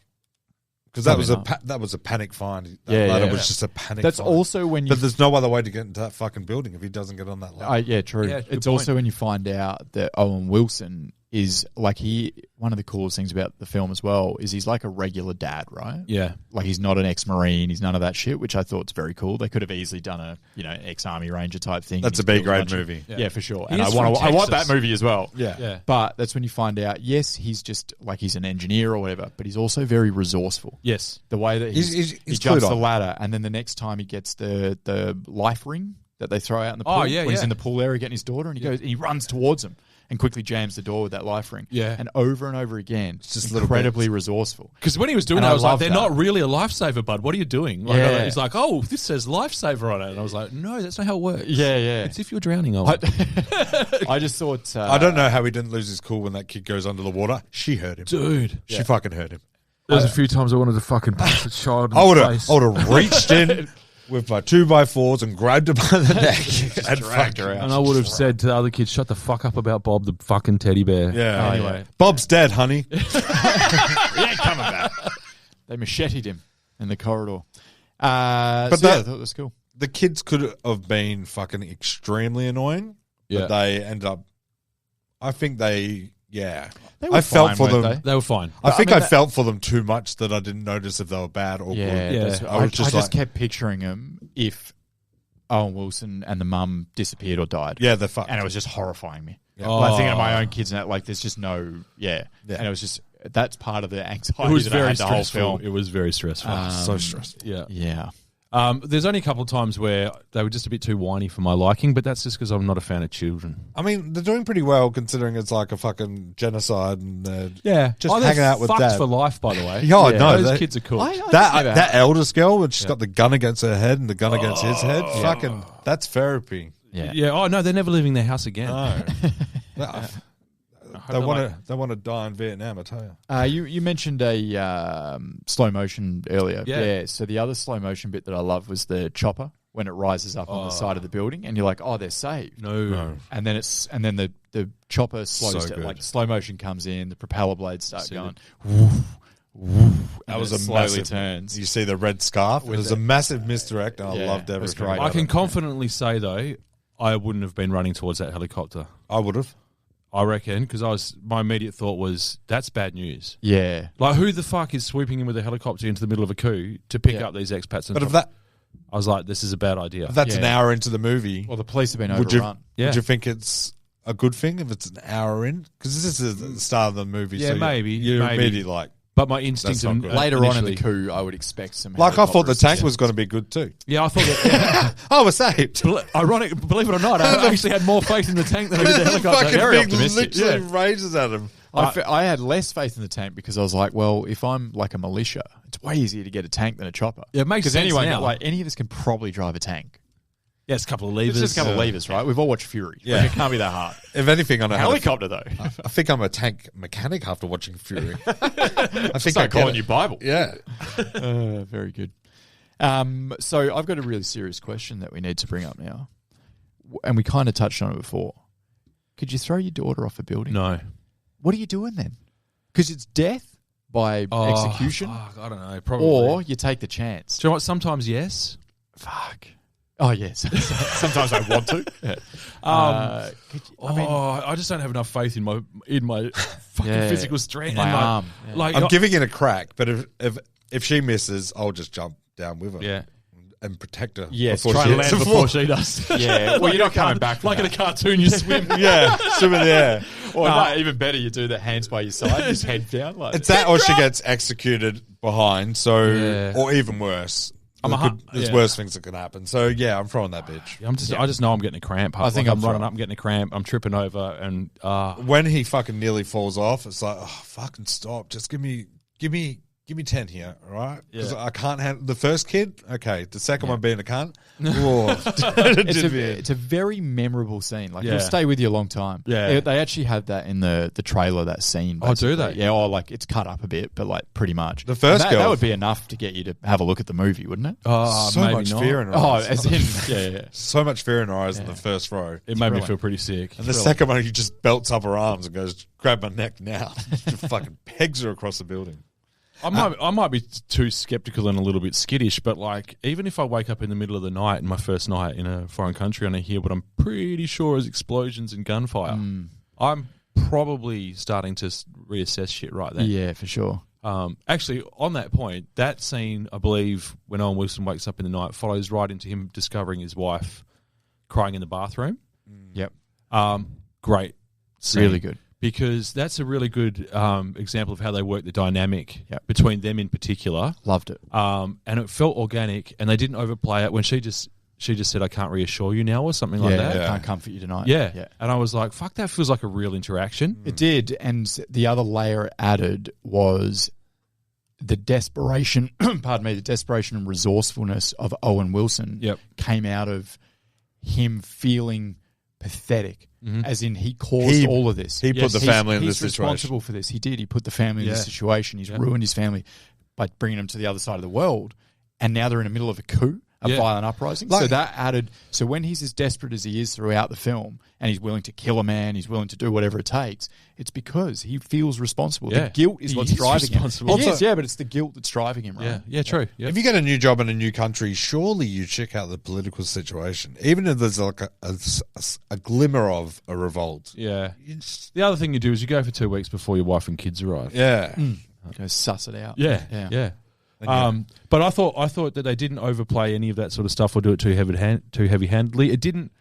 Because that Probably was a panic find. That Yeah, ladder yeah. was just a panic. That's find. also when you. But there's no other way to get into that fucking building if he doesn't get on that ladder. Yeah, true. Yeah, good It's point. also when you find out that Owen Wilson is like one of the coolest things about the film as well is he's like a regular dad, right? Yeah. Like he's not an ex-Marine, he's none of that shit, which I thought's very cool. They could have easily done a ex-Army Ranger type thing. That's He's a B killed grade bunch of- movie. Yeah, for sure. He And I is want from that Texas. movie as well. Yeah. But that's when you find out, yes, he's just like he's an engineer or whatever, but he's also very resourceful. Yes. The way that He's he jumps clued the on. ladder, and then the next time he gets the life ring that they throw out in the pool Oh, yeah, when he's yeah. in the pool area getting his daughter, and he runs towards him and quickly jams the door with that life ring. Yeah. And over and over again, It's just little incredibly resourceful. Because when he was doing And that, I I was like, love they're that. not really a lifesaver, bud. What are you doing? Like, Yeah. he's like, oh, this says lifesaver on it. And I was like, no, that's not how it works. Yeah. It's if you're drowning. Owen. I just thought... I don't know how he didn't lose his cool when that kid goes under the water. She heard him. Dude. She fucking heard him. There's a few times I wanted to fucking punch the child in I would the have face. reached in with my 2x4s and grabbed her by the neck and dragged fucked her out. And I would have said to the other kids, shut the fuck up about Bob the fucking teddy bear. Yeah. Anyway. Bob's dead, honey. He ain't coming back. They macheted him in the corridor. I thought it was cool. The kids could have been fucking extremely annoying, Yeah. but they ended up. I think they. Yeah, They were I felt fine, for weren't them. They were fine. I think I I, mean, felt for them too much that I didn't notice if they were bad or Yeah, good. that's- Yeah. I was just just like- kept picturing him if Owen Wilson and the mum disappeared or died. Yeah, they're fucked. And it was just horrifying me. Oh. Like thinking of my own kids and that, like, there's just no, And it was just, that's part of the anxiety It was that I very had the whole stressful. film. It was very stressful. so stressful. yeah. Yeah. There's only a couple of times where they were just a bit too whiny for my liking, but that's just because I'm not a fan of children. I mean, they're doing pretty well considering it's like a fucking genocide and they're just they're hanging out with fucked dad. for life, by the way. Yeah, I know. Those kids are cool. That eldest girl, when she's got the gun against her head and the gun against his head, fucking, that's therapy. Yeah. Oh no, they're never leaving their house again. No. They want to die in Vietnam, I tell you. You mentioned a slow motion earlier. Yeah. So the other slow motion bit that I love was the chopper when it rises up on the side of the building, and you're like, oh, they're saved. No. And then the chopper slows So down, good. like slow motion comes in, the propeller blades start See going. That was it a slowly massive turns. You see the red scarf. It was a massive misdirect, and I loved it was everything. great. about I can it. confidently say though, I wouldn't have been running towards that helicopter. I would have. I reckon because my immediate thought was that's bad news. Yeah. Like who the fuck is swooping in with a helicopter into the middle of a coup to pick up these expats? And But if I was like, this is a bad idea. that's an hour into the movie, Well, the police have been would you overrun. would you think it's a good thing if it's an hour in? Because this is the start of the movie. Yeah, so maybe, You're maybe. immediately like. But my instinct That's not good. Later on in the initially- coup, I would expect some. Like I thought the helicopter tank was going to be good too. Yeah, I thought that. I was saved. Ironic, believe it or not, I actually had more faith in the tank than I did the helicopter. Fucking Very thing optimistic. literally Yeah. rages at him. I had less faith in the tank because I was like, well, if I'm like a militia, it's way easier to get a tank than a chopper. Yeah, it makes Because sense anyone, now. like any of us can probably drive a tank. Yeah, it's a couple of It's levers. just a couple of levers, right? We've all watched Fury. Yeah. Like, it can't be that hard. If anything, on a Helicopter, though. I think I'm a tank mechanic after watching Fury. I think Start I calling get you it. Bible. Yeah. Very good. So I've got a really serious question that we need to bring up now. And we kind of touched on it before. Could you throw your daughter off a building? No. What are you doing then? Because it's death by execution, Fuck, I don't know. Probably. or you take the chance. Do you know what? Sometimes yes. Fuck. Oh, yes. Sometimes I want to. Yeah. I just don't have enough faith in my fucking Yeah. physical strength. My and my- arm. Yeah. Like I'm giving it a crack, but if she misses, I'll just jump down with her. Yeah. And protect her. Yes, before try she and hits land the before floor. she does. Yeah. Well, you're not coming back from like in a that. cartoon, you swim. Yeah, swim in the air. Or no, even better, you do the hands by your side, just head down. Like, It's that, or she gets executed behind. So, Yeah. or even worse. There's worse things that can happen. So yeah, I'm throwing that bitch. I just know I'm getting a cramp. I think I'm I'm running throwing- up, I'm getting a cramp. I'm tripping over, and When he fucking nearly falls off, it's like, oh, fucking stop. Just give me 10 here, all right? Because I can't handle the first kid. Okay, the second one being a cunt. Whoa. it's a very memorable scene. Like, Yeah. it'll stay with you a long time. Yeah. They actually had that in the trailer, that scene. Oh, do basically. they? Yeah, or like it's cut up a bit, but like pretty much. The first And girl- that would be enough to get you to have a look at the movie, wouldn't it? so maybe much not. fear in her Oh, eyes. as in, yeah. So much fear in her eyes in the first row. It made me thrilling. feel pretty sick. And the second one, he just belts up her arms and goes, grab my neck now. Just fucking pegs her across the building. I might be too skeptical and a little bit skittish, but like even if I wake up in the middle of the night, in my first night in a foreign country, and I hear what I'm pretty sure is explosions and gunfire, I'm probably starting to reassess shit right then. Yeah, for sure. Actually, on that point, that scene, I believe, when Owen Wilson wakes up in the night, follows right into him discovering his wife crying in the bathroom. Yep. Great. Scene. Really good. Because that's a really good example of how they work the dynamic between them in particular. Loved it. And it felt organic, and they didn't overplay it when she just said, "I can't reassure you now," or something like that. I can't comfort you tonight. Yeah. And I was like, "Fuck, that feels like a real interaction." It did, and the other layer it added was the desperation, pardon me, the desperation and resourcefulness of Owen Wilson came out of him feeling pathetic, as in he caused all of this. He put the family in this He's situation. responsible for this. He did. He put the family in this situation. He's ruined his family by bringing them to the other side of the world, and now they're in the middle of a coup. A violent uprising. So that added. So when he's as desperate as he is throughout the film, and he's willing to kill a man, he's willing to do whatever it takes. It's because he feels responsible. Yeah. The guilt is He what's is driving him. responsible. He is, but it's the guilt that's driving him, right? Yeah, true. Yep. If you get a new job in a new country, surely you check out the political situation, even if there's like a glimmer of a revolt. Yeah. The other thing you do is you go for 2 weeks before your wife and kids arrive. Yeah. Go suss it out. Yeah. But I thought that they didn't overplay any of that sort of stuff or do it too heavy-handedly. It didn't.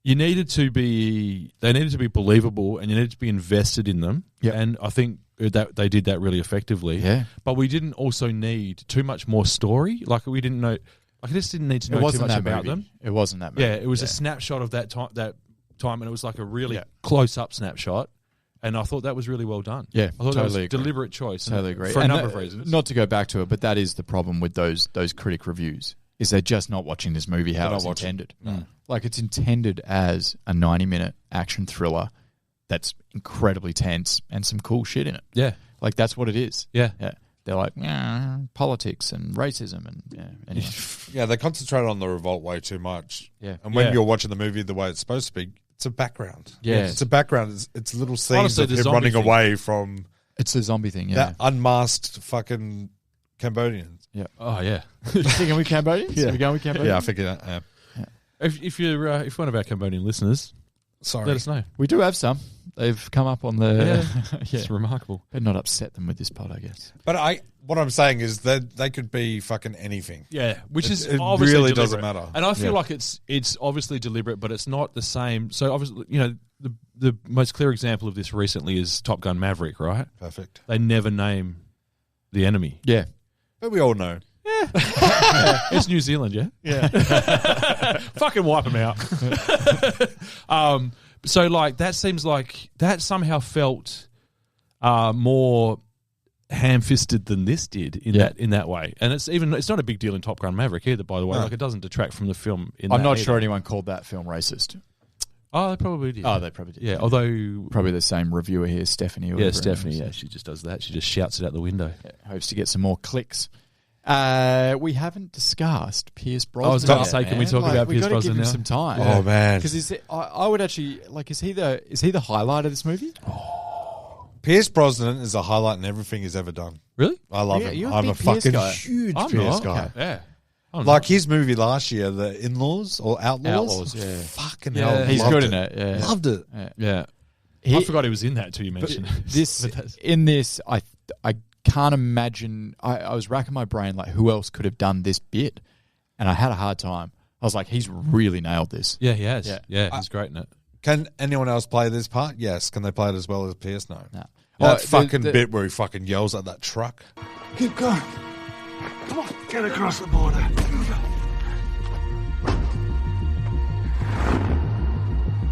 They needed to be believable, and you needed to be invested in them. Yep. And I think that they did that really effectively. Yeah. But we didn't also need too much more story. Like we didn't know. I just didn't need to It know too wasn't much that about movie. them. It wasn't that movie. Yeah, it was a snapshot of that time, and it was like a really Yeah. close-up snapshot, and I thought that was really well done. Yeah, I thought that was totally a agree. deliberate choice. Totally agree. For a And number of reasons. Not to go back to it, but that is the problem with those critic reviews, is they're just not watching this movie how They're it's not watching. intended. No. Like, it's intended as a 90-minute action thriller that's incredibly tense and some cool shit in it. Yeah. Like, that's what it is. Yeah. They're like, politics and racism and anyway. Yeah, they concentrate on the revolt way too much. Yeah. And when Yeah. you're watching the movie the way it's supposed to be, it's a background. Yeah. It's a background. It's little scenes Honestly, of the him zombie running thing. away from It's a zombie thing, yeah. that unmasked fucking Cambodians. Oh, yeah. Thinking we Cambodians? Yeah. Are we going with Cambodians? Yeah, I figured that. If you're if one of our Cambodian listeners, Sorry. let us know. We do have some. They've come up on the... It's remarkable. Better not upset them with this pod, I guess. But what I'm saying is that they could be fucking anything. Yeah, which is It obviously really deliberate. doesn't matter. And I feel Yeah. like it's obviously deliberate, but it's not the same. So obviously, the most clear example of this recently is Top Gun Maverick, right? Perfect. They never name the enemy. Yeah. But we all know. It's New Zealand, yeah? Yeah. Fucking wipe them out. So, like, that seems like that somehow felt more ham-fisted than this did in that way. And it's not a big deal in Top Gun Maverick either, by the way. No. Like, it doesn't detract from the film. I'm not either. sure anyone called that film racist. Oh, they probably did. Oh, they probably did. Yeah, although Probably the same reviewer here, Stephanie. or yeah, whatever her name Stephanie. is. Yeah, she just does that. She just shouts it out the window. Hopes to get some more clicks. We haven't discussed Pierce Brosnan. I was about to yet, say, can we man. talk about we Pierce gotta Brosnan give him now? some time. Oh, man. Because I would actually like. Is he the highlight of this movie? Pierce Brosnan is a highlight in everything he's ever done. Really? I love Yeah, him. you're a I'm big a Pierce fucking guy. huge I'm Pierce not. guy. Yeah. Like his movie last year, The In-Laws or Outlaws. Outlaws, yeah. Fucking Yeah. hell. He's loved good in it. Yeah. Loved it. Yeah. He- I forgot he was in that till you mentioned it. This But that's- in this, I can't imagine. I was racking my brain like who else could have done this bit, and I had a hard time. I was like, he's really nailed this. Yeah, he has. Yeah. Yeah, he's great in it. Can anyone else play this part? Yes. Can they play it as well as Pierce? No. No. That Oh, fucking the- bit where he fucking yells at that truck. Keep going. Come on, get across the border.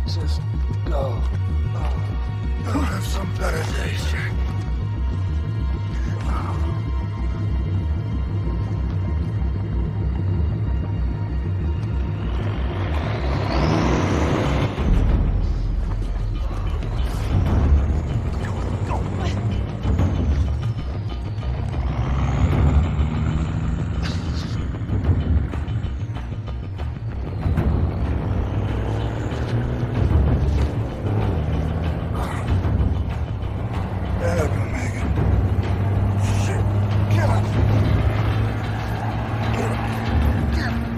Just go. You'll have some better days, Jack. Help me, Megan. Shit. Get up. Get up. Get up.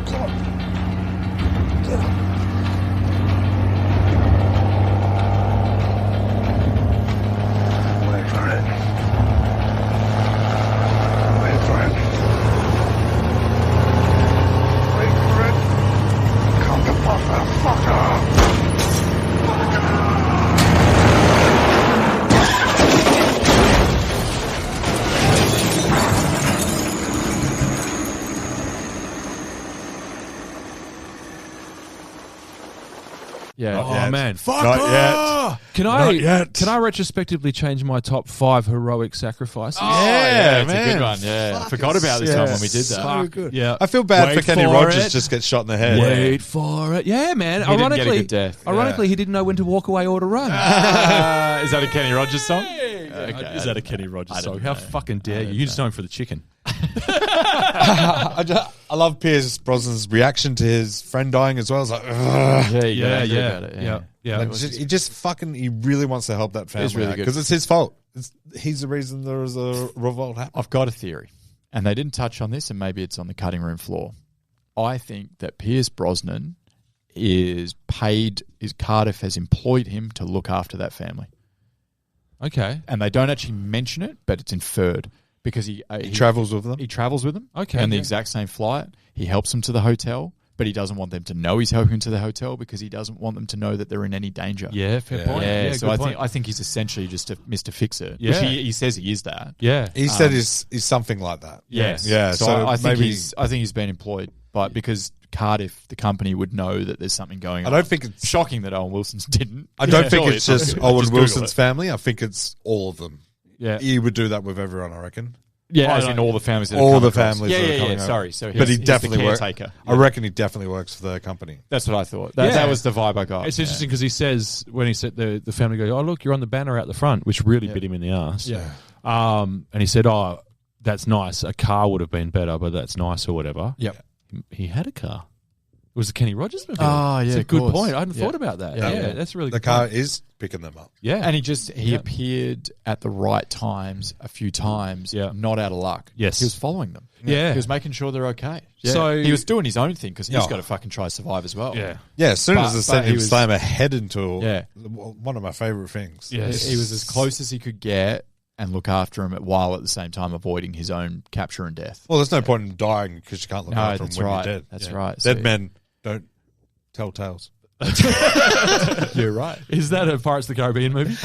Get up. Get up. Wait for it. Wait for it. Wait for it. Come the motherfucker. Yeah. Oh, yet. man. Not yet. Can Not yet. Can I retrospectively change my top 5 heroic sacrifices? Yeah, it's a man. good one. Yeah, I forgot about this Yeah. time when we did that. So good. Yeah. I feel bad Wait for Kenny for Rogers it. just gets shot in the head. Wait for it. Yeah, man. He didn't get a ironically, good death. Ironically, he didn't know when to walk away or to run. Is that a Kenny Rogers song? Is that a Kenny Rogers I song? don't How know. fucking dare you? don't You just know him for the chicken. I love Pierce Brosnan's reaction to his friend dying as well. It's like, ugh. Yeah, you got Yeah, angry yeah, about it, yeah. Like, he just fucking, he really wants to help that family really good. because it's his fault. He's the reason there was a revolt happening. I've got a theory, and they didn't touch on this, and maybe it's on the cutting room floor. I think that Pierce Brosnan is paid, Cardiff has employed him to look after that family. Okay. And they don't actually mention it, but it's inferred because he He travels with them. He travels with them. Okay, And the yeah. exact same flight. He helps them to the hotel. but he doesn't want them to know he's helping to the hotel because he doesn't want them to know that they're in any danger. Yeah, fair point. Yeah, so good point. I think he's essentially just a Mr. Fix-It. Yeah. Which he says he is that. Yeah. He said he's something like that. Yes. Yeah. So I think maybe I think he's been employed because Cardiff, the company, would know that there's something going on. I don't think it's shocking that Owen Wilson's didn't. I don't think Surely it's just not. Owen Just Google Wilson's it. family. I think it's all of them. Yeah. He would do that with everyone, I reckon. Yeah, Oh, as no. in all the families. That All have come the across. families Yeah, that are yeah, yeah. coming out. Sorry, so But he he's definitely the works. caretaker. I reckon he definitely works for the company. That's what I thought. Yeah. That was the vibe I got. It's interesting because he says when he said the family goes, "Oh look, you're on the banner out the front," which really bit him in the ass. Yeah. And he said, "Oh, that's nice. A car would have been better, but that's nice or whatever." Yep. He had a car. It was the Kenny Rogers movie. Oh, yeah, it's a of good course. point. I hadn't Yeah. thought about that. Yeah. Yeah, that's a really The good car point. is picking them up. Yeah, And he appeared at the right times a few times, Yeah. not out of luck. Yes. He was following them. Yeah. He was making sure they're okay. So- he was doing his own thing because he's Yeah. got to fucking try to survive as well. yeah, Yeah, as soon as But- I sent but he him was- slam a head into Yeah. one of my favourite things. Yeah. He was as close as he could get and look after him while at the same time avoiding his own capture and death. Well, there's no point in dying because you can't look No, after him that's when right. you're dead. That's Yeah. right. Dead So- men don't tell tales. You're right. Is that a Pirates of the Caribbean movie?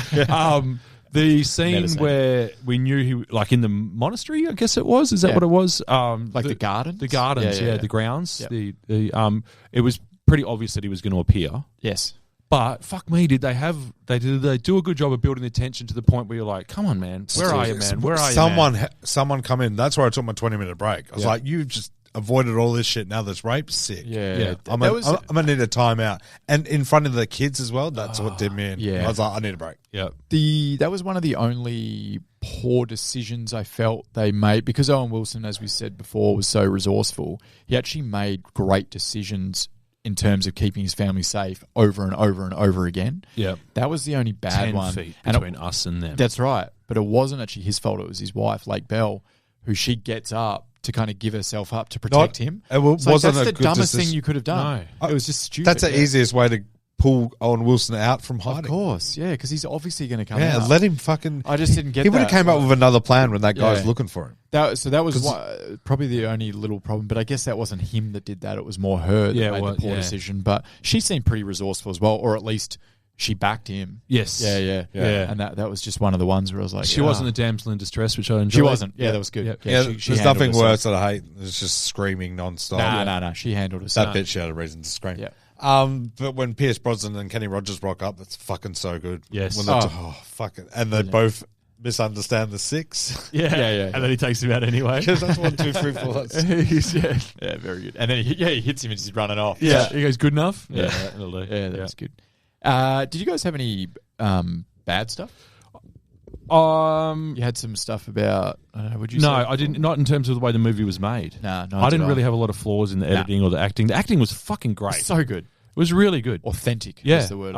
The scene Never seen where we knew he, like in the monastery, I guess it was. Is that Yeah. what it was? Like the gardens? The gardens, Yeah, yeah, yeah. the grounds. Yep. The it was pretty obvious that he was going to appear. Yes. But fuck me, did they do a good job of building the tension to the point where you're like, come on, man, where are you, man? Where are you, man? Someone come in. That's where I took my 20-minute break. I was Yeah. like, you've just avoided all this shit. Now there's rape. Sick. Yeah. I'm That was- gonna need a timeout, and in front of the kids as well. That's what did me in. yeah. I was like, I need a break. Yeah, That was one of the only poor decisions I felt they made because Owen Wilson, as we said before, was so resourceful. He actually made great decisions in terms of keeping his family safe over and over and over again. yeah. That was the only bad 10 one. feet And between us and them. That's right. But it wasn't actually his fault. It was his wife, Lake Bell, who she gets up to kind of give herself up to protect him. It It's like, wasn't that's a the good dumbest decision. thing you could have done. No. It was just stupid. That's the easiest way to pull Owen Wilson out from Of hiding. course, yeah, because he's obviously going to come Yeah, out. let him fucking. I just didn't get He would have that. came up with another plan when that guy's Yeah. looking for him. That was probably the only little problem, but I guess that wasn't him that did that. It was more her that Yeah, made well, the poor yeah. decision. But she seemed pretty resourceful as well, or at least she backed him. Yes. Yeah. Yeah. And that was just one of the ones where I was like, She wasn't a damsel in distress, which I enjoyed. She wasn't. Yeah, that was good. Yeah. Yeah, she there's handled nothing herself. worse that I hate. It's just screaming nonstop. Nah. She handled herself. That bitch she had a reason to scream. Yeah. But when Pierce Brosnan and Kenny Rogers rock up, that's fucking so good. Yes. When fucking, and they both misunderstand the six. Yeah. And then he takes him out anyway. Because that's 1, 2, 3, 4. That's, Yeah, very good. And then he hits him as he's running off. Yeah. He goes, good enough? Yeah. That'll do. Yeah, that's good. Did you guys have any bad stuff? You had some stuff about. Would you? No, say? I didn't. Not in terms of the way the movie was made. No, I didn't really have a lot of flaws in the editing or the acting. The acting was fucking great. So good, It was really good. authentic. Yeah. is the word.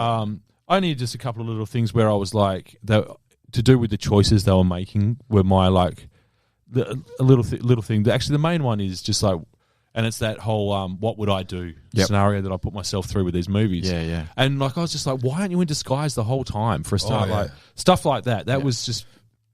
Only just a couple of little things where I was like, to do with the choices they were making were my like, a little thing. Actually, the main one is just like, and it's that whole what would I do scenario that I put myself through with these movies. Yeah. And like I was just like, why aren't you in disguise the whole time for a start? yeah. Like stuff like that. That was just,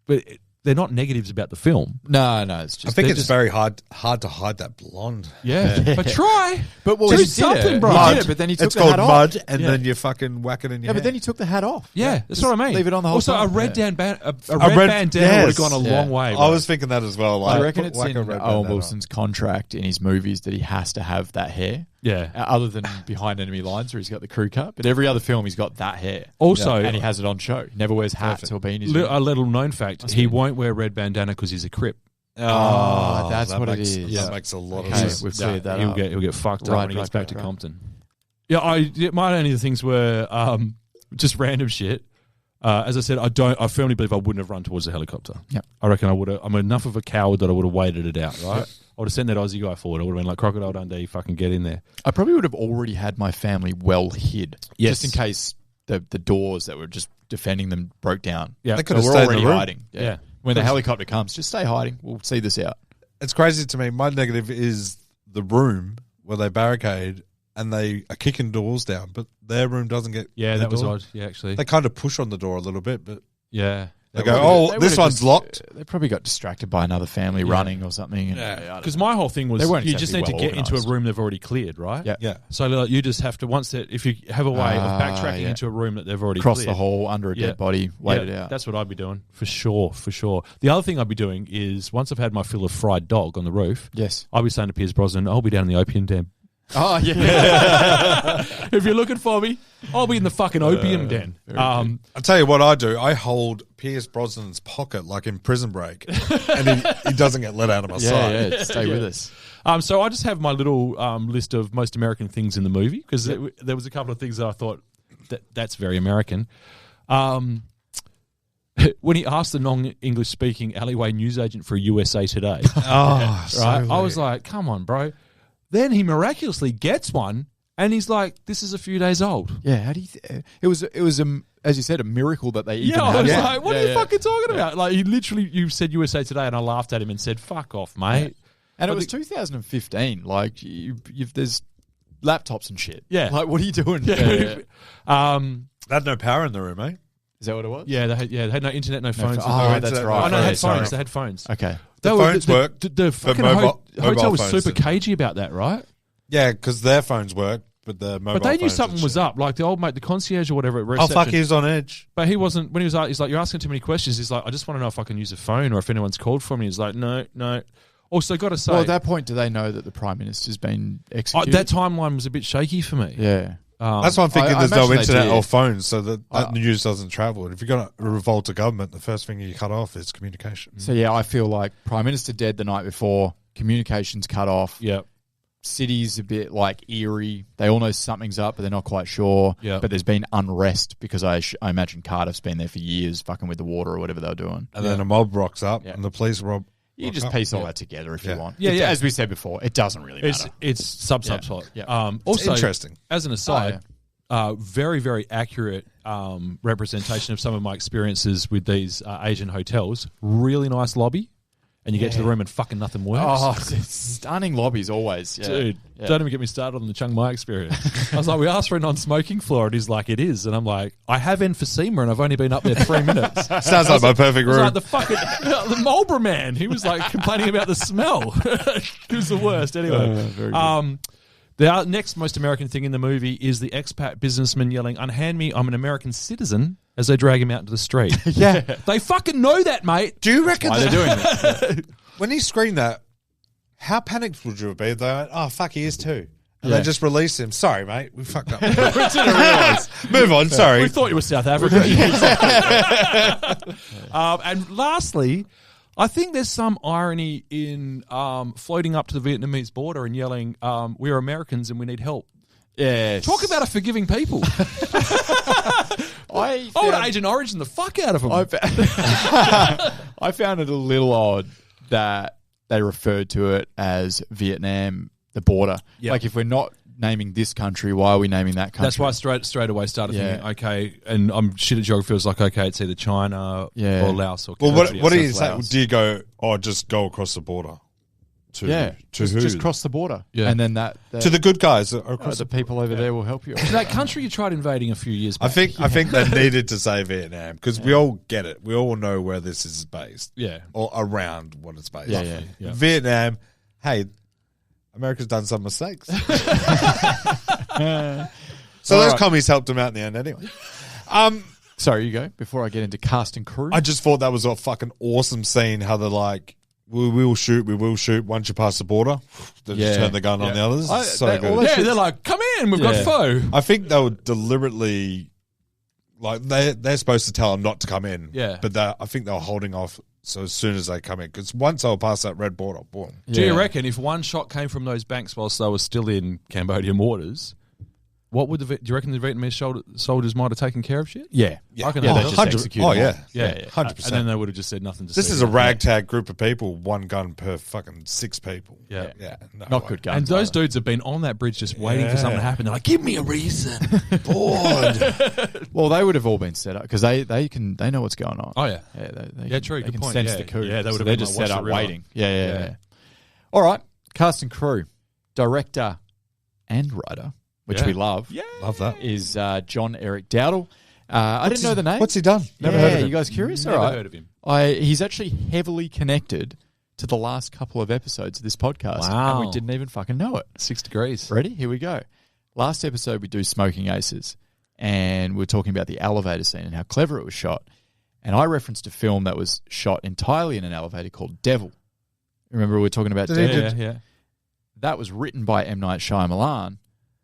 but they're not negatives about the film. no, it's I just. think they're it's just- very hard to hide that blonde. Yeah, but try. But well, Do he did something, it. bro. He Mud. did it, but then he took It's the called hat off. mud, and Yeah. then you fucking whack it in your Yeah, but hand. then he took the hat off. Yeah, that's Just what I mean. Leave it on the whole Also, time. a red Yeah. bandana would yes. have gone a Yeah. long way. I bro. was thinking that as well. Like, I reckon it's whack in a red Owen bandana. Wilson's contract in his movies that he has to have that hair. Yeah. Other than Behind Enemy Lines, where he's got the crew cut, but every other film he's got that hair. Also- and he has it on show. He never wears hats or beanies. A little known fact: he won't wear red bandana because he's a Crip. Oh, that's that what it makes, is. That makes a lot Okay, of sense. we've cleared that he'll up. get fucked up Right, when he gets right, back to right. Compton. Yeah, my only things were just random shit. As I said, I firmly believe I wouldn't have run towards the helicopter. Yep. I reckon I would have. I'm enough of a coward that I would have waited it out. Right. I would have sent that Aussie guy forward. I would have been like, Crocodile Dundee, fucking get in there. I probably would have already had my family well hid, Yes. just in case the doors that were just defending them broke down. Yeah. They could So have we're stayed in already the room. hiding. Yeah. When the helicopter comes, just stay hiding. We'll see this out. It's crazy to me. My negative is the room where they barricade and they are kicking doors down, but their room doesn't get. Yeah, the that was door. odd. Yeah, actually. They kind of push on the door a little bit, but Yeah. They go, They this would've one's just- locked. They probably got distracted by another family running or something. And, Because my whole thing was They weren't you just need exactly to get into a well room they've already cleared, right? Yeah. Yeah. So like, you just have to if you have a way of backtracking yeah. into a room that they've already Cross cleared, the hall under a Yeah. dead body, wait it out. That's what I'd be doing for sure. The other thing I'd be doing is once I've had my fill of fried dog on the roof, Yes. I'll be saying to Pierce Brosnan, I'll be down in the opium den. Oh, yeah. If you're looking for me, I'll be in the fucking opium den. I'll tell you what I do. I hold Pierce Brosnan's pocket like in Prison Break, and he doesn't get let out of my sight. yeah. Stay with us. So I just have my little list of most American things in the movie because there was a couple of things that I thought that's very American. When he asked the non-English speaking alleyway newsagent for a USA Today, Oh, right? I was like, come on, bro. Then he miraculously gets one, and he's like, "This is a few days old." Yeah, how do you? It was as you said, a miracle that they even Yeah, I had was it. like, "What are you fucking talking about?" Like, you said USA Today, and I laughed at him and said, "Fuck off, mate." And it was 2015. Like, there's laptops and shit. Yeah. Like, what are you doing? Yeah. They had no power in the room, eh? Is that what it was? Yeah, they had no internet, no phones. Oh, that's internet, right. Oh, no, they had Sorry. phones. They had phones. Okay. The phones work, The fucking mobile hotel was phones super didn't. cagey about that, right? Yeah, because their phones work, but the mobile But they knew phones something and was shit. up. Like the old mate, the concierge or whatever at Oh, reception. fuck, he was on edge. But he wasn't. When he was out, he's like, "You're asking too many questions." He's like, "I just want to know if I can use a phone or if anyone's called for me." He's like, "No." Also, got to say, Well, at that point, do they know that the Prime Minister's been executed? that timeline was a bit shaky for me. Yeah. That's why I'm thinking I there's no imagine they internet did. or phones, so that news doesn't travel. And if you're going to revolt a government, the first thing you cut off is communication. So, yeah, I feel like Prime Minister dead the night before, communications cut off. Yeah. City's a bit like eerie. They all know something's up, but they're not quite sure. Yeah. But there's been unrest because I imagine Cardiff's been there for years, fucking with the water or whatever they were doing. And then a mob rocks up, Yeah. and the police rock You just up. piece all that together if you Yeah. want. Yeah, yeah. As we said before, it doesn't really matter. It's sub Yeah. plot. Yeah. Also, interesting. As an aside, very very accurate representation of some of my experiences with these Asian hotels. Really nice lobby, and you get to the room and fucking nothing works. Oh, it's stunning lobbies always. Yeah. Dude, Yeah. don't even get me started on the Chiang Mai experience. I was like, we asked for a non-smoking floor, and he's like, it is. And I'm like, I have emphysema, and I've only been up there 3 minutes. Sounds like my perfect It was room. like the fucking the Marlboro man. He was like complaining about the smell. It was the worst. Anyway, very good. the next most American thing in the movie is the expat businessman yelling, "Unhand me! I'm an American citizen!" as they drag him out into the street. Yeah. They fucking know that, mate. Do you reckon Why they're doing that? when he screamed that, how panicked would you have been? They went, oh, fuck, he is too. And Yeah. they just released him. Sorry, mate, we fucked up. Move on, sorry. We thought you were South Africa. And lastly, I think there's some irony in floating up to the Vietnamese border and yelling, "We're Americans and we need help." Yes. Talk about a forgiving people. I would Agent Origin the fuck out of them. I found it a little odd that they referred to it as Vietnam, the border. Yeah. Like, if we're not naming this country, why are we naming that country? That's why I straight away started Yeah. thinking, okay, and I'm shit at geography. I was like, okay, it's either China Yeah. or Laos or Well, Cambodia. what do So- you say? Laos. Do you go, just go across the border? To, Yeah. to who? Just cross the border. Yeah. And then that to the good guys across the people over there will help you. To that country you tried invading a few years I back. think they needed to say Vietnam because we all get it. We all know where this is based. Yeah. Or around what it's based. Yeah, yeah. Vietnam, hey, America's done some mistakes. So those right. commies helped them out in the end anyway. Sorry, you go, before I get into cast and crew. I just thought that was a fucking awesome scene how they're like, we will shoot once you pass the border. They just Yeah. turn the gun on the others. So they- good. all Yeah, they're like, come in, we've got Yeah. foe. I think they were deliberately, like they're supposed to tell them not to come in. Yeah. But I think they were holding off. So as soon as they come in, because once they'll pass that red border, boom. Do you Yeah. reckon if one shot came from those banks whilst they were still in Cambodian waters, what would do you reckon the Vietnamese soldiers might have taken care of shit? Yeah. I reckon Yeah, they they just just 100 execute Oh, them all. yeah. Yeah, 100%. And then they would have just said nothing to This see. is a ragtag group of people, one gun per fucking 6 people. Yeah. Yeah. No Not way. good guns. And those either. dudes have been on that bridge just waiting for Yeah. something to happen. They're like, give me a reason. Bored. Well, they would have all been set up because they know what's going on. Oh, yeah. Yeah, they Yeah, can, true, They good can point. sense Yeah. the coup. Yeah, they would have so been they're like, just watch set the up river. waiting. Yeah. Yeah. All right, cast and crew, director and writer, which Yeah. we love, Love that. is John Eric Dowdle. I didn't know the name. What's he done? Never heard of him. You guys curious? Never All right. heard of him. He's actually heavily connected to the last couple of episodes of this podcast. Wow. And we didn't even fucking know it. 6 degrees. Ready? Here we go. Last episode, we do Smoking Aces. And we're talking about the elevator scene and how clever it was shot. And I referenced a film that was shot entirely in an elevator called Devil. Remember we were talking about Devil? Yeah. That was written by M. Night Shyamalan,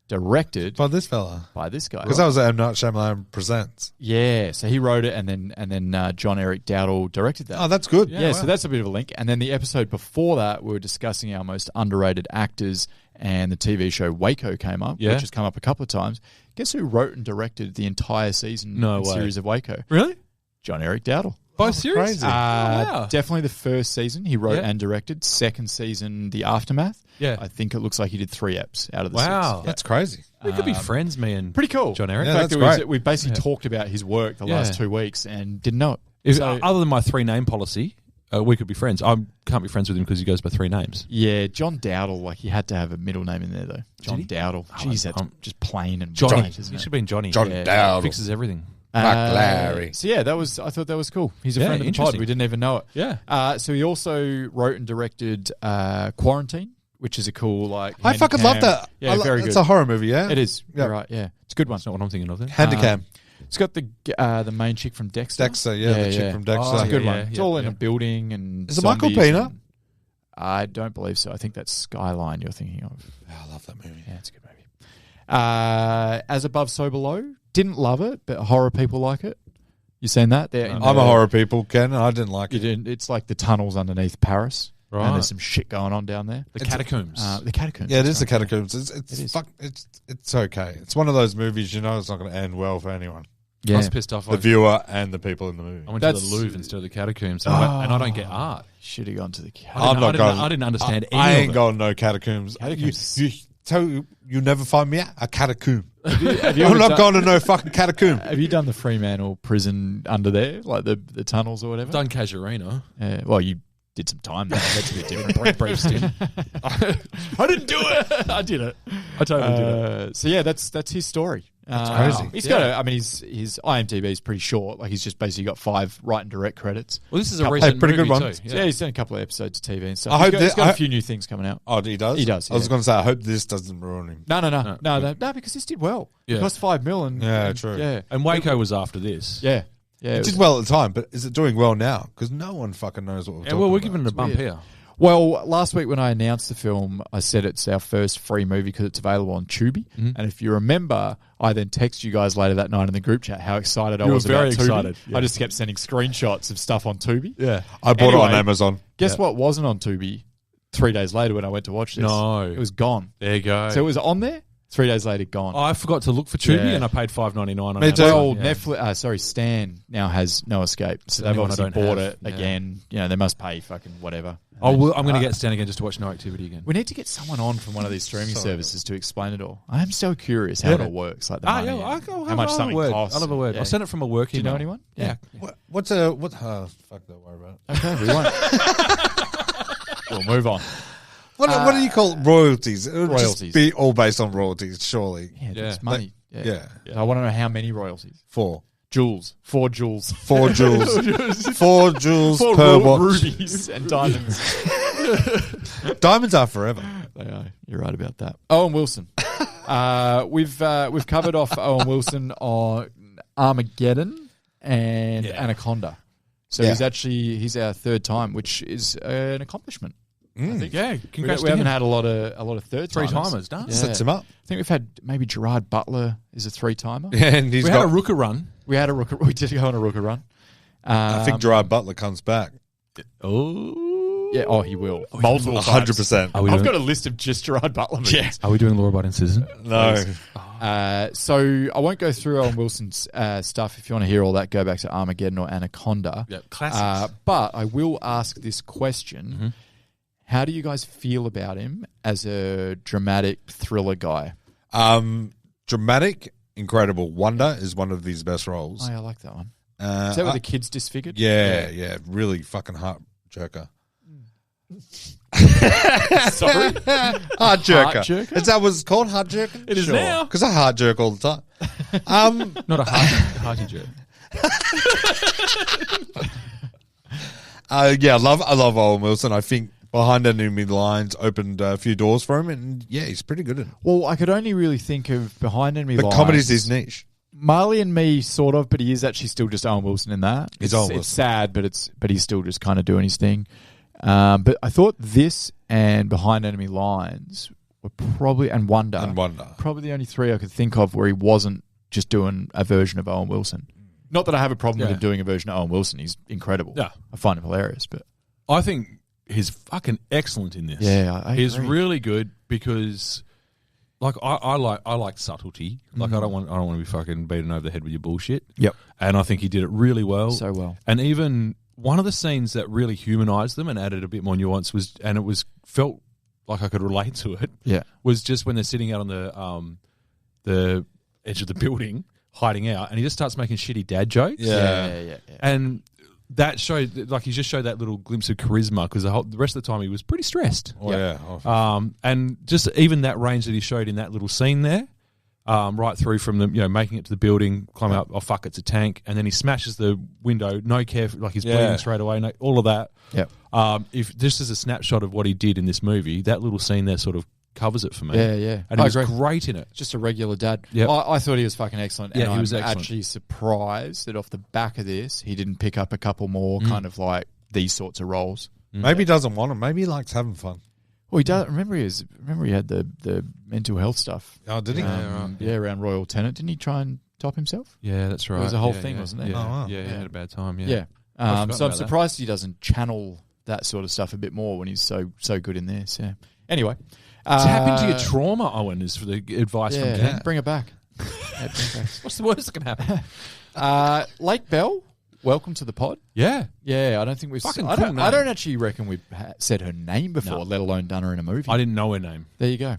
directed By this fella. by this guy. Because that was M. Night Shyamalan Presents. Yeah, so he wrote it, and then John Eric Dowdle directed that. Oh, that's good. Yeah, so that's a bit of a link. And then the episode before that, we were discussing our most underrated actors, and the TV show Waco came up, which has come up a couple of times. Guess who wrote and directed the entire season and series of Waco? Really? John Eric Dowdle. Both series? crazy. Wow. Definitely the first season he wrote and directed. Second season, The Aftermath. Yeah. I think it looks like he did 3 eps out of the Wow. 6. That's crazy. We could be friends, me and Pretty cool. John Eric. Yeah, In fact, that's great. we basically talked about his work the last 2 weeks and didn't know it. Other than my 3-name policy, we could be friends. I can't be friends with him because he goes by 3 names. Yeah, John Dowdle, like he had to have a middle name in there though. John Dowdle. Jeez, that's just plain and Johnny. white, isn't He it? should have been Johnny. John Dowdle. Fixes everything. Larry. So yeah, I thought that was cool. He's a Yeah, friend of the pod. interesting. We didn't even know it. Yeah. So he also wrote and directed Quarantine, which is a cool like. I fucking love handicam- that. Yeah, very It's good. a horror movie, yeah? It is. Yeah. You're right. Yeah, it's a good one. That's not what I'm thinking of then. Handicam. It's got the main chick from Dexter. Dexter, the chick from Dexter. It's a good yeah, one. yeah, It's all in yeah. a building and. Is it Michael zombies Pena? and- I don't believe so. I think that's Skyline you're thinking of. I love that movie. Yeah, it's a good movie. As Above, So Below. Didn't love it, but horror people like it. You seen that? I'm a horror people, Ken. I didn't like You it. didn't. It's like the tunnels underneath Paris, Right. and there's some shit going on down there. The Catacombs. The catacombs. Yeah, it is the that's right. Catacombs. It's okay. It's one of those movies you know it's not going to end well for anyone. I Yeah. was pissed off. The viewer and the people in the movie. I went to the That's- Louvre instead of the Catacombs, and I don't get art. Should have gone to the I didn't understand any I of ain't it. got no catacombs. Catacombs. You never find me at a catacomb. Have you I'm ever not done- going to no fucking catacomb. Have you done the Fremantle prison under there, like the tunnels or whatever? Done Casuarina. Well, you did some time there. That's a bit different. Brief stint. I didn't do it. I did it. I totally did it. So yeah, that's his story. crazy. He's got. I mean, his IMDb is pretty short. Like he's just basically got 5 write and direct credits. Well, this is a Couple- recent pretty good movie one. too. Yeah, he's done a couple of episodes of TV and stuff. I hope He's got I- a few new things coming out. Oh, he does? He does, I was yeah. going to say, I hope this doesn't ruin him. No, because this did well. Yeah. It cost $5 million. Yeah, true. Yeah, And Waco was after this. yeah. It did well at the time, but is it doing well now? Because no one fucking knows what we're Yeah, talking well, we're about. giving it a bump weird. here. Well, last week when I announced the film, I said it's our first free movie because it's available on Tubi. Mm-hmm. And if you remember, I then texted you guys later that night in the group chat how excited I You were was very about Tubi. excited, yeah. I just kept sending screenshots of stuff on Tubi. Yeah. I bought it on Anyway, Amazon. Guess what wasn't on Tubi 3 days later when I went to watch this? No. It was gone. There you go. So it was on there, 3 days later, gone. I forgot to look for Tubi Yeah. and I paid $5.99 on Me too. Amazon. Well, Yeah. Netflix, Stan now has No Escape. So the they've only one I obviously don't bought have. it Yeah. again. You know, they must pay fucking whatever. I'm going to get Stan again just to watch No Activity again. We need to get someone on from one of these streaming services to explain it all. I am so curious how it all works, like the money, and how much something costs. I'll have a word. Yeah. I sent it from a work Do you know email. anyone? Yeah. What's a... What? Fuck, don't worry about it. Okay, we won't. We'll move on. What do you call royalties? It would just Royalties. be all based on royalties, surely. Yeah, Yeah. it's money. Yeah. I want to know how many royalties. 4 Jewels. 4 jewels. 4 jewels. 4 jewels 4 per watch. rubies and diamonds. Diamonds are forever. They are. You're right about that. Owen Wilson. We've covered off Owen Wilson on Armageddon and Anaconda. So Yeah. he's our 3rd time, which is an accomplishment. I think. Yeah, We congrats to haven't him. had a lot of third timers. 3-timers, done. Yeah. Sets him up. I think we've had maybe Gerard Butler is a 3-timer. And he's We had got... a Rooker run. We had a Rooker. We did go on a Rooker run. I think Gerard Butler comes back. Oh. Yeah. Oh, he will. Multiple times. 100%. Are we I've doing, got a list of just Gerard Butler movies. Are we doing Law Abiding Citizen? No. So I won't go through Owen Wilson's stuff. If you want to hear all that, go back to Armageddon or Anaconda. Yeah, classics. But I will ask this question. Mm-hmm. How do you guys feel about him as a dramatic thriller guy? Dramatic, incredible. Wonder is one of his best roles. Oh, yeah, I like that one. Is that where the kid's disfigured? Yeah, really fucking heart jerker. Sorry? Heart jerker. Heart jerker? Is that what it's called? Heart jerking? It is now. Because I heart jerk all the time. Not a hearty jerk. Yeah, I love Owen Wilson. I think Behind Enemy Lines opened a few doors for him, and yeah, he's pretty good at it. Well, I could only really think of Behind Enemy But Lines. comedy's his niche. Marley and Me, sort of, but he is actually still just Owen Wilson in that. He's Owen It's Wilson. sad, but he's still just kind of doing his thing. But I thought this and Behind Enemy Lines were probably, and Wonder, probably the only three I could think of where he wasn't just doing a version of Owen Wilson. Not that I have a problem with him doing a version of Owen Wilson. He's incredible. Yeah. I find him hilarious. But I think he's fucking excellent in this. Yeah, I he's agree. really good because, like, I like subtlety. Like, I don't want to be fucking beaten over the head with your bullshit. Yep. And I think he did it really well. So well. And even one of the scenes that really humanized them and added a bit more nuance felt like I could relate to it. Yeah. Was just when they're sitting out on the edge of the building, hiding out, and he just starts making shitty dad jokes. Yeah. And that showed, like, he just showed that little glimpse of charisma because the rest of the time he was pretty stressed. Oh, yeah. Oh, And just even that range that he showed in that little scene there, right through from the, making it to the building, climbing up, oh fuck, it's a tank, and then he smashes the window, no care, like he's bleeding straight away, all of that. Yeah. If this is a snapshot of what he did in this movie, that little scene there sort of covers it for me. Yeah. And he was agree. great in it. Just a regular dad. Yep. I thought he was fucking excellent. Yeah, and he was I'm excellent. actually surprised that off the back of this, he didn't pick up a couple more kind of like these sorts of roles. maybe he doesn't want them. Maybe he likes having fun. Well, he does. Remember he had the mental health stuff. Oh, did he? Around Royal Tenant. Didn't he try and top himself? Yeah, that's right. It was a whole Yeah, thing, yeah. wasn't it? Yeah, Oh, wow. he had a bad time. Yeah. I forgot So I'm about that. surprised he doesn't channel that sort of stuff a bit more when he's so good in this. Yeah. Anyway. Tap into your trauma, Owen, is for the advice from Ken. Bring it back. Yeah, bring it back. What's the worst that can happen? Lake Bell, welcome to the pod. Yeah. Yeah, I don't think we've. Fucking I cool don't name. actually reckon we've said her name before, let alone done her in a movie. I didn't know her name. There you go.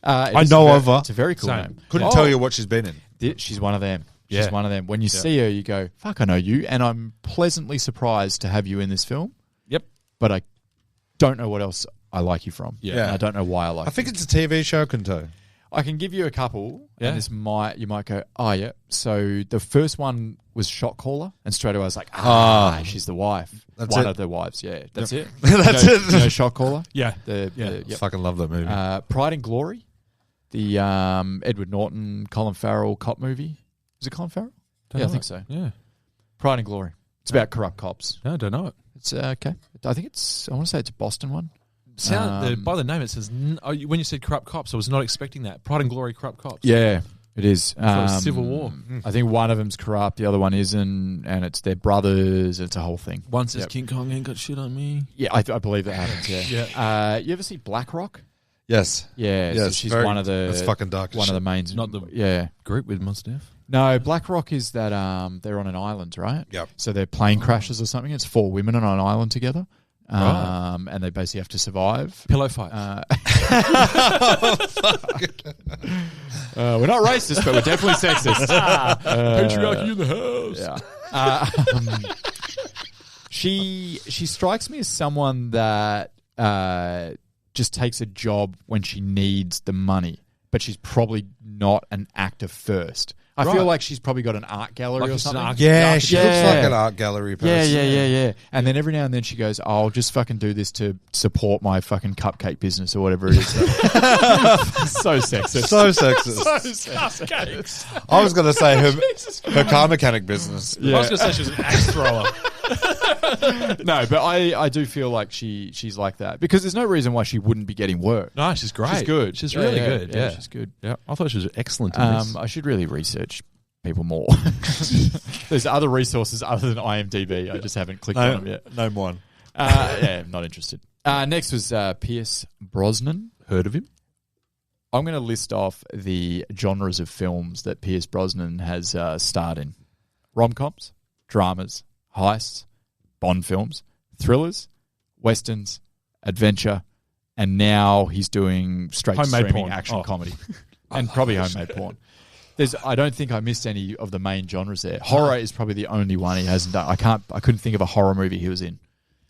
I know of her. It's a very cool Same. name. Couldn't tell you what she's been in. She's one of them. She's Yeah. one of them. When you see her, you go, "Fuck, I know you," and I'm pleasantly surprised to have you in this film. Yep. But I don't know what else I like you from. Yeah. And I don't know why I like. I think you. it's a TV show, Kunto. I can give you a couple, Yeah. and you might go, oh yeah. So the first one was Shot Caller, and straight away I was like, she's the wife, That's one it. of the wives. Yeah, that's it. That's You it. know Shot Caller. Yeah. Yep. Fucking love that movie. Pride and Glory, the Edward Norton, Colin Farrell cop movie. Is it Colin Farrell? Don't Yeah, I know think it. so. Yeah. Pride and Glory. It's about corrupt cops. No, I don't know it. It's okay. I think I want to say it's a Boston one. By the name, it says, when you said corrupt cops, I was not expecting that. Pride and Glory, corrupt cops. Yeah, it is. It was Civil War. I think one of them's corrupt, the other one isn't, and it's their brothers. It's a whole thing. One says Yep. King Kong ain't got shit on me. Yeah, I believe that happens. Yeah. You ever see Black Rock? yes. Yeah, so Yes, she's very- one of the that's fucking dark as one of shit. the mains. Not the- yeah. Group with Mos Def. No, Black Rock is that they're on an island, right? Yep. So their plane crashes or something. It's 4 women on an island together, and they basically have to survive. Pillow fight. We're not racist, but we're definitely sexist. Patriarchy in the house. Yeah. She strikes me as someone that just takes a job when she needs the money, but she's probably not an actor first. I feel Right. like she's probably got an art gallery Like or it's an something. art- Yeah, she looks Yeah. like an art gallery person. Yeah. And then every now and then she goes, I'll just fucking do this to support my fucking cupcake business or whatever it is. So sexist. So sexist. I was going to say her car mechanic business. I was going to say she was an axe thrower. No, but I do feel like she's like that because there's no reason why she wouldn't be getting work. No, she's great. She's good. She's Yeah, really yeah, good. Yeah. she's good. Yeah, I thought she was excellent in this. I should really research people more. There's other resources other than IMDb. I just haven't clicked on them yet. Name one. Yeah, I'm not interested. Next was Pierce Brosnan. Heard of him? I'm going to list off the genres of films that Pierce Brosnan has starred in. Rom-coms, dramas, heists, Bond films, thrillers, westerns, adventure, and now he's doing straight Homemade streaming porn. action Oh. comedy. And probably homemade porn. I don't think I missed any of the main genres there. Horror is probably the only one he hasn't done. I couldn't think of a horror movie he was in.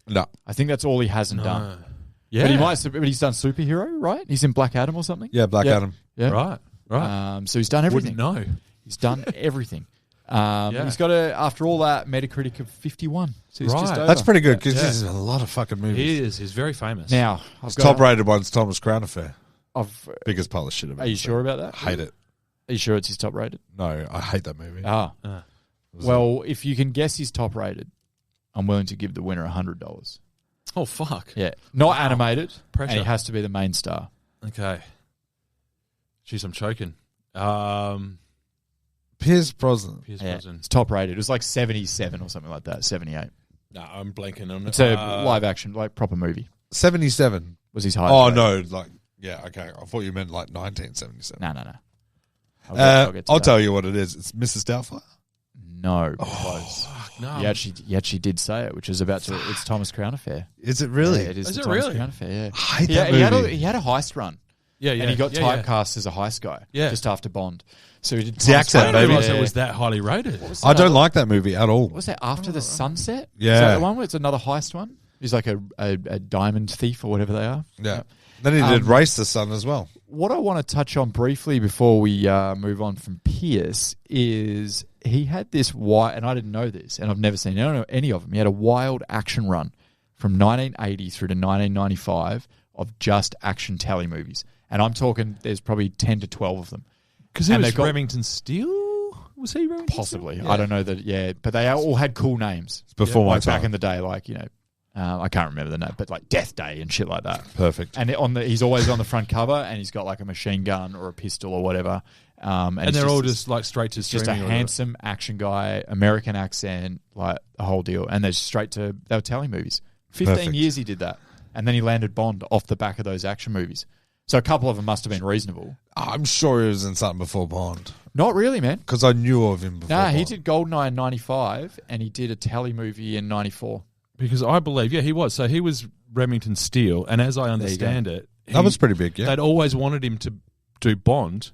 No. I think that's all he hasn't done. Yeah. But he's done superhero, right? He's in Black Adam or something. Yeah, Black Adam. Yeah. Right. So he's done everything. Wouldn't know. He's done everything. He's got after all that, Metacritic of 51. So he's just over. That's pretty good because he's in a lot of fucking movies. He is. He's very famous. Now, His top-rated one's Thomas Crown Affair. Biggest pile of shit I've Are ever you seen. sure about that? I hate it. Are you sure it's his top rated? No, I hate that movie. Well, if you can guess his top rated, I'm willing to give the winner $100. Oh, fuck. Yeah. Not animated. Pressure. And he has to be the main star. Okay. Jeez, I'm choking. Pierce Brosnan. It's top rated. It was like 77 or something like that, 78. No, I'm blanking on it. It's a live action, like proper movie. 77 was his highest. Oh, rated. no. Like, yeah, okay. I thought you meant like 1977. No. I'll get to that. tell you what it is. It's Mrs. Doubtfire. No, close. No. He actually did say it, which is about to. It's Thomas Crown Affair. Is it really? Yeah, it is. Is the it Thomas really? Crown Affair. Yeah. I hate that movie. He had a heist run. Yeah. And he got yeah. typecast as a heist guy. Yeah. Just after Bond. So he did. The Thomas accent, Crown I didn't baby. realize Affair. it was that highly rated. I don't like that movie at all. What was that? After the Sunset? Yeah. Is that the one where it's another heist one? He's like a diamond thief or whatever they are. Yeah. Then he did Race the Sun as well. What I want to touch on briefly before we move on from Pierce is he had this wild, and I didn't know this, and I've never seen any of them. He had a wild action run from 1980 through to 1995 of just action tele movies. And I'm talking, there's probably 10 to 12 of them. Because he And was they got- Remington Steele? Was he Remington Possibly. Steele? I don't know that, yeah. But they all had cool names. Before my Like back time. in the day, like, I can't remember the name, but like Death Day and shit like that. Perfect. And he's always on the front cover, and he's got like a machine gun or a pistol or whatever. And they're all just like straight to just a streaming. or whatever. handsome action guy, American accent, like the whole deal. And they're they were telling movies. 15 Perfect. years he did that. And then he landed Bond off the back of those action movies. So a couple of them must have been reasonable. I'm sure he was in something before Bond. Not really, man. Because I knew of him before Nah, Bond. he did GoldenEye in 95, and he did a tele movie in 94. Because I believe, he was. So he was Remington Steele, and as I understand it, That was pretty big, yeah. they'd always wanted him to do Bond,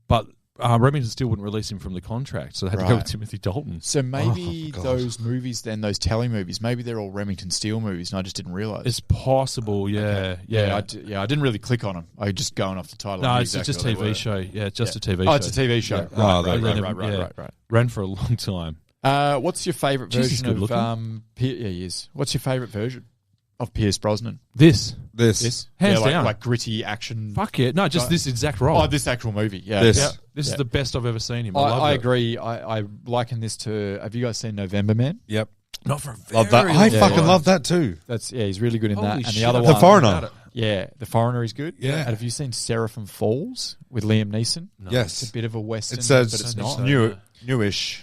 but Remington Steele wouldn't release him from the contract, so they had to go Right. with Timothy Dalton. So maybe God. those movies, then those tele movies, maybe they're all Remington Steele movies, and I just didn't realize. It's possible, yeah. I didn't really click on them. I just going off the title. No, I knew it's exactly just what they TV were. show. Yeah, it's just a TV Oh, show. it's a TV show. Yeah. Oh, Right. Ran for a long time. What's your favourite Jeez, he's version good of he is. What's your favourite version of Pierce Brosnan? This. This. Hands like, down. like gritty action. Fuck yeah. No, just this exact role. Oh, this actual movie. Yeah. This. Yeah. This is Yeah. the best I've ever seen him. I love I it. agree. I liken this to. Have you guys seen November Man? Yep. Not for a very Love that. I long fucking time. love that too. He's really good in that. Holy And shit, the other I one, The Foreigner. forgot about it. Yeah, The Foreigner is good. Yeah. And have you seen Seraphim Falls with Liam Neeson? No. Yes. It's a bit of a western, It but says it's not. newish.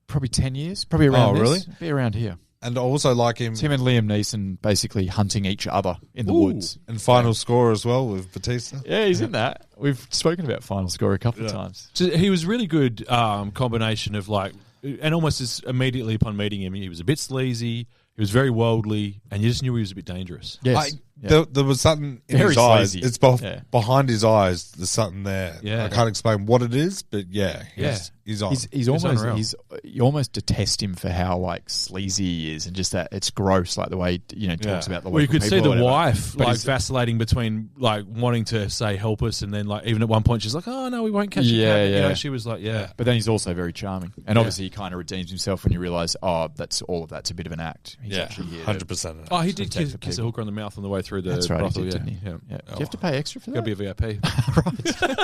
Probably 10 years. Probably around Oh, this. really? Be around here. And I also like him It's him and Liam Neeson basically hunting each other in the woods. in Final Score as well with Batista. Yeah, he's in that. We've spoken about Final Score a couple of times. So he was really good combination of like, and almost as immediately upon meeting him, he was a bit sleazy, he was very worldly, and you just knew he was a bit dangerous. Yes. There was something in Very his eyes. sleazy. It's Yeah. behind his eyes. There's something there. Yeah. I can't explain what it is, but he's on. He's almost unreal. you almost detest him for how like sleazy he is, and just that it's gross, like the way talks about the Well, you local could see people the or whatever. wife But like he's- vacillating between like wanting to say help us, and then like even at one point she's like, "Oh no, we won't catch you." Yeah, You yeah. know, she was like, "Yeah." But then he's also very charming, and obviously he kind of redeems himself when you realise, that's all of that's a bit of an act. He's actually here. 100%. Oh, he did protect the kiss a people. hooker on the mouth on the way through the That's right, brothel, he did, yeah. didn't he? Yeah. Yeah. Do you have to pay extra for that? Gotta be a VIP.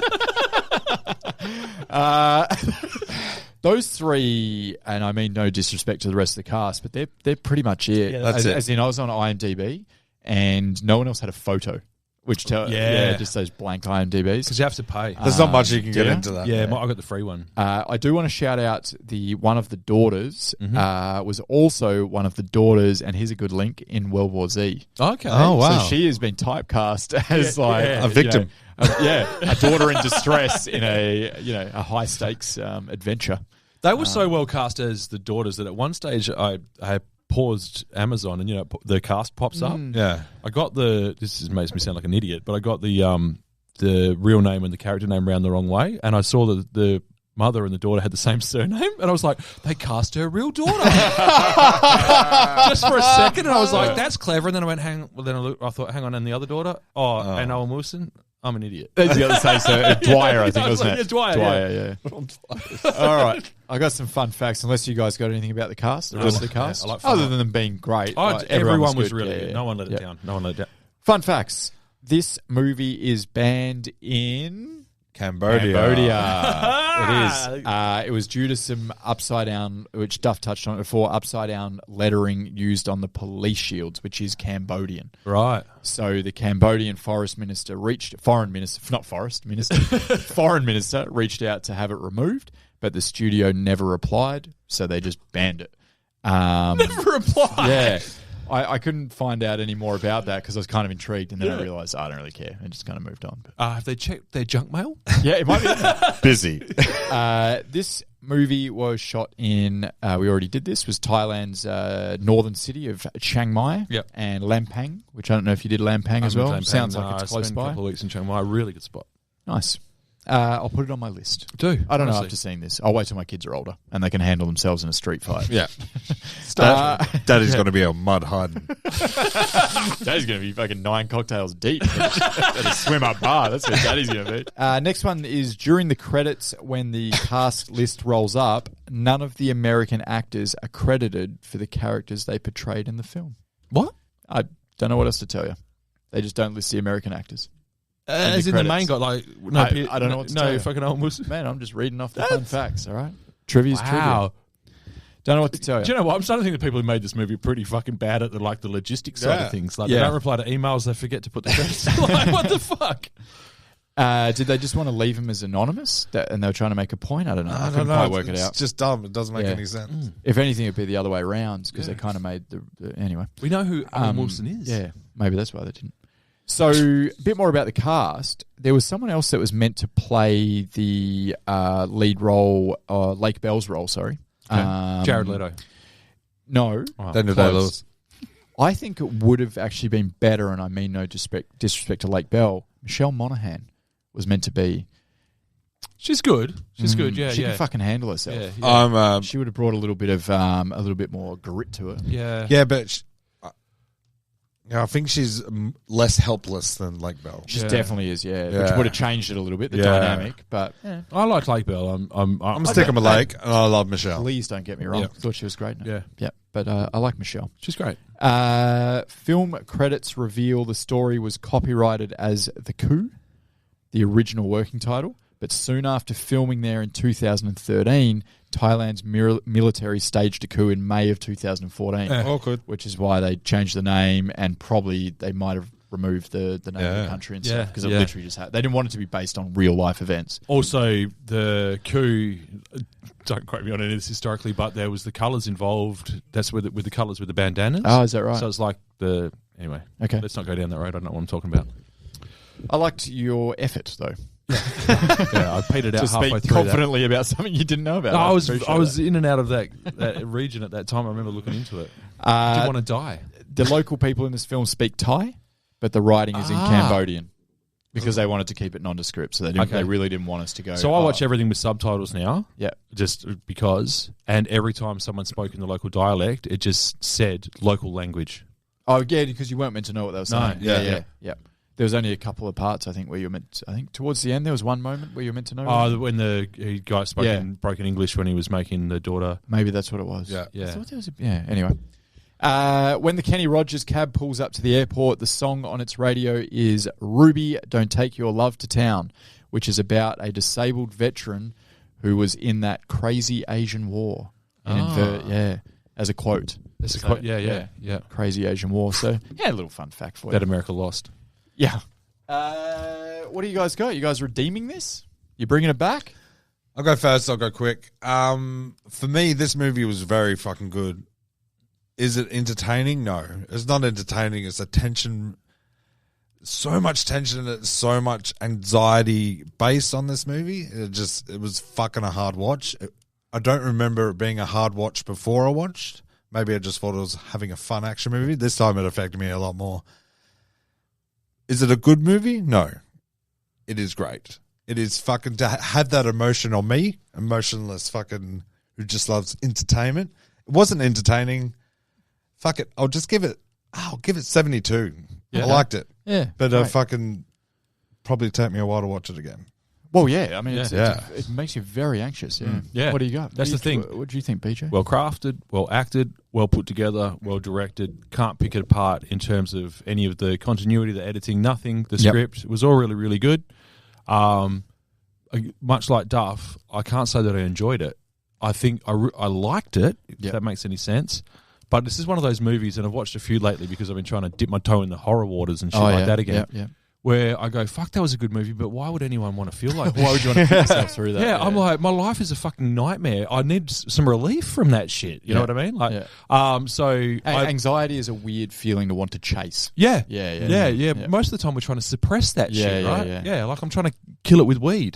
Those three, and I mean no disrespect to the rest of the cast, but they're pretty much it. Yeah, that's it. As in, I was on IMDb, and no one else had a photo, which just those blank IMDb's. Because you have to pay. There's not much you can do get you? into that. yeah, I got the free one. I do want to shout out one of the daughters was also one of the daughters, and here's a good link, in World War Z. Okay. Oh, wow. So she has been typecast as A victim. a daughter in distress in a high stakes adventure. They were so well cast as the daughters that at one stage I paused Amazon and the cast pops up. Yeah. I got makes me sound like an idiot, but I got the real name and the character name round the wrong way, and I saw that mother and the daughter had the same surname, and I was like, they cast her real daughter just for a second, and I was like, that's clever. And then I went, I thought, hang on, and the other daughter, and Owen Wilson. I'm an idiot. That's the other same. So Dwyer, I think, wasn't it? Yeah, Dwyer, yeah. All right, I got some fun facts. Unless you guys got anything about the cast, the rest of the cast, I like fun other than them being great. Everyone was good. really good. No one let it down. No one let it down. Fun facts. This movie is banned in Cambodia. It is. It was due to some upside down, which Duff touched on it before, upside down lettering used on the police shields, which is Cambodian. Right. So the Cambodian foreign minister reached out to have it removed, but the studio never replied, so they just banned it. Never replied. Yeah. I couldn't find out any more about that because I was kind of intrigued, and then I realised I don't really care, and just kind of moved on. But. Have they checked their junk mail? Yeah, it might be. Busy. This movie was shot in, we already did this, was Thailand's northern city of Chiang Mai and Lampang, which I don't know if you did Lampang as well. Sounds like it's close by. A couple of weeks in Chiang Mai, really good spot. Nice. I'll put it on my list. I don't know after seeing this. I'll wait till my kids are older and they can handle themselves in a street fight. Yeah. Daddy's going to be a mud hiding. Daddy's going to be fucking 9 cocktails deep at a swim-up bar. That's where Daddy's going to be. Next one is during the credits when the cast list rolls up, none of the American actors are credited for the characters they portrayed in the film. What? I don't know what else to tell you. They just don't list the American actors. As in the main guy, like I don't know what to tell you. Fucking Owen Wilson. Man, I'm just reading off the fun facts. All right, trivia's trivia. Don't know what to tell you. Do you know what? I'm starting to think the people who made this movie are pretty fucking bad at the logistics side of things. Like they don't reply to emails, they forget to put the credits. Like what the fuck? Did they just want to leave him as anonymous, and they were trying to make a point? I don't know. I couldn't don't know. quite work it out. It's just dumb. It doesn't make any sense. If anything, it'd be the other way around because they kind of made the anyway. We know who Owen Wilson is. Yeah, maybe that's why they didn't. So, a bit more about the cast. There was someone else that was meant to play the lead role, Lake Bell's role, sorry. Okay. Jared Leto. No. Daniel Day-Lewis. I think it would have actually been better, and I mean no disrespect to Lake Bell. Michelle Monaghan was meant to be. She's good. She's good, yeah. She can fucking handle herself. Yeah. She would have brought a little bit more grit to her. Yeah. Yeah, but... I think she's less helpless than Lake Bell. She definitely is, which would have changed it a little bit, the dynamic. But I like Lake Bell. I'm sticking with Lake, and I love Michelle. Please don't get me wrong. I thought she was great. Yeah. But I like Michelle. She's great. Film credits reveal the story was copyrighted as The Coup, the original working title. But soon after filming there in 2013, Thailand's military staged a coup in May of 2014. Which is why they changed the name, and probably they might have removed the name of the country and stuff because it literally just they didn't want it to be based on real life events. Also, the coup, don't quote me on any of this historically, but there was the colours involved. That's with the colours with the bandanas. Oh, is that right? So it's like anyway. Okay, let's not go down that road. I don't know what I'm talking about. I liked your effort though. I petered out halfway speak through confidently about something you didn't know about. No, I was in and out of that region at that time. I remember looking into it. I didn't want to die. The local people in this film speak Thai, but the writing is in Cambodian because they wanted to keep it nondescript. So they really didn't want us to go. So I watch everything with subtitles now. Yeah, just because. And every time someone spoke in the local dialect, it just said local language. Oh yeah, because you weren't meant to know what they were saying. No, yeah. There was only a couple of parts, I think, where you were meant. I think towards the end there was one moment where you were meant to know. Oh, when the guy spoke in broken English when he was making the daughter. Maybe that's what it was. Yeah. I thought there was anyway. When the Kenny Rogers cab pulls up to the airport, the song on its radio is "Ruby, Don't Take Your Love to Town," which is about a disabled veteran who was in that crazy Asian war. As a quote. As a quote. Yeah. Crazy Asian war. So a little fun fact for you. That America lost. Yeah. What do you guys got? You guys redeeming this? You bringing it back? I'll go first. I'll go quick. For me, this movie was very fucking good. Is it entertaining? No. It's not entertaining. It's a tension. So much tension and so much anxiety based on this movie. It was fucking a hard watch. I don't remember it being a hard watch before I watched. Maybe I just thought it was having a fun action movie. This time it affected me a lot more. Is it a good movie? No. It is great. it is fucking to have that emotion on me, emotionless fucking who just loves entertainment. It wasn't entertaining. Fuck it. I'll give it 72. Yeah. I liked it. Yeah, But great. fucking probably take me a while to watch it again. Well, yeah. I mean, Yeah. it makes you very anxious. Yeah. Yeah. What do you got? That's the thing. What do you think, BJ? Well crafted, well acted, well put together, well directed. Can't pick it apart in terms of any of the continuity, the editing, nothing. The Yep. script it was all really, really good. Much like Duff, I can't say that I enjoyed it. I think I liked it, if Yep. that makes any sense. But this is one of those movies, and I've watched a few lately because I've been trying to dip my toe in the horror waters and shit like that again. Yeah. Where I go, fuck, that was a good movie, but why would anyone want to feel like that? Why would you want to put yourself through that? Yeah, I'm like, my life is a fucking nightmare. I need some relief from that shit. You know what I mean? Like, Anxiety is a weird feeling to want to chase. Yeah. Yeah. Most of the time we're trying to suppress that Yeah, shit, yeah, right? yeah. Like I'm trying to kill it with weed.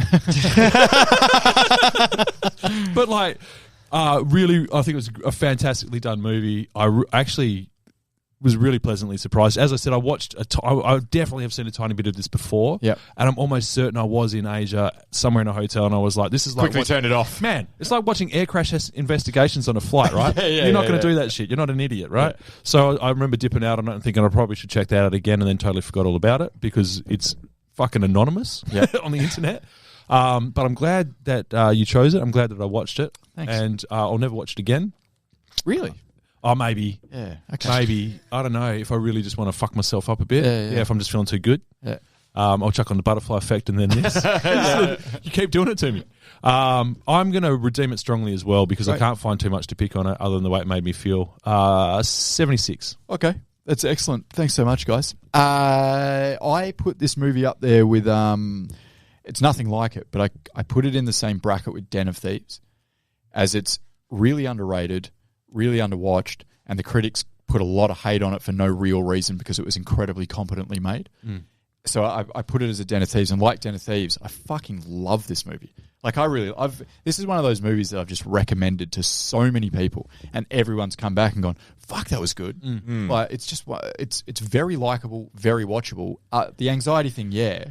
But like, really, I think it was a fantastically done movie. I actually was really pleasantly surprised. As I said, I watched I definitely have seen a tiny bit of this before. Yep. And I'm almost certain I was in Asia somewhere in a hotel, and I was like, this is like Quickly turn it off. Man, it's like watching air crash investigations on a flight, right? You're not going to do that shit. You're not an idiot, right? Yeah. So I remember dipping out on it and thinking I probably should check that out again, and then totally forgot all about it because it's fucking anonymous on the internet. But I'm glad that you chose it. I'm glad that I watched it. Thanks. And I'll never watch it again. Really? Oh, maybe. Yeah. Okay. Maybe. I don't know if I really just want to fuck myself up a bit. Yeah. If I'm just feeling too good. Yeah. I'll chuck on the butterfly effect and then this. You keep doing it to me. I'm going to redeem it strongly as well because I can't find too much to pick on it other than the way it made me feel. 76. Okay. That's excellent. Thanks so much, guys. I put this movie up there with, it's nothing like it, but I put it in the same bracket with Den of Thieves, as it's really underrated, really underwatched, and the critics put a lot of hate on it for no real reason because it was incredibly competently made. So I put it as a Den of Thieves, and like Den of Thieves, I fucking love this movie. Like this is one of those movies that I've just recommended to so many people, and everyone's come back and gone, "Fuck, that was good." Like it's just it's very likable, very watchable. The anxiety thing, yeah.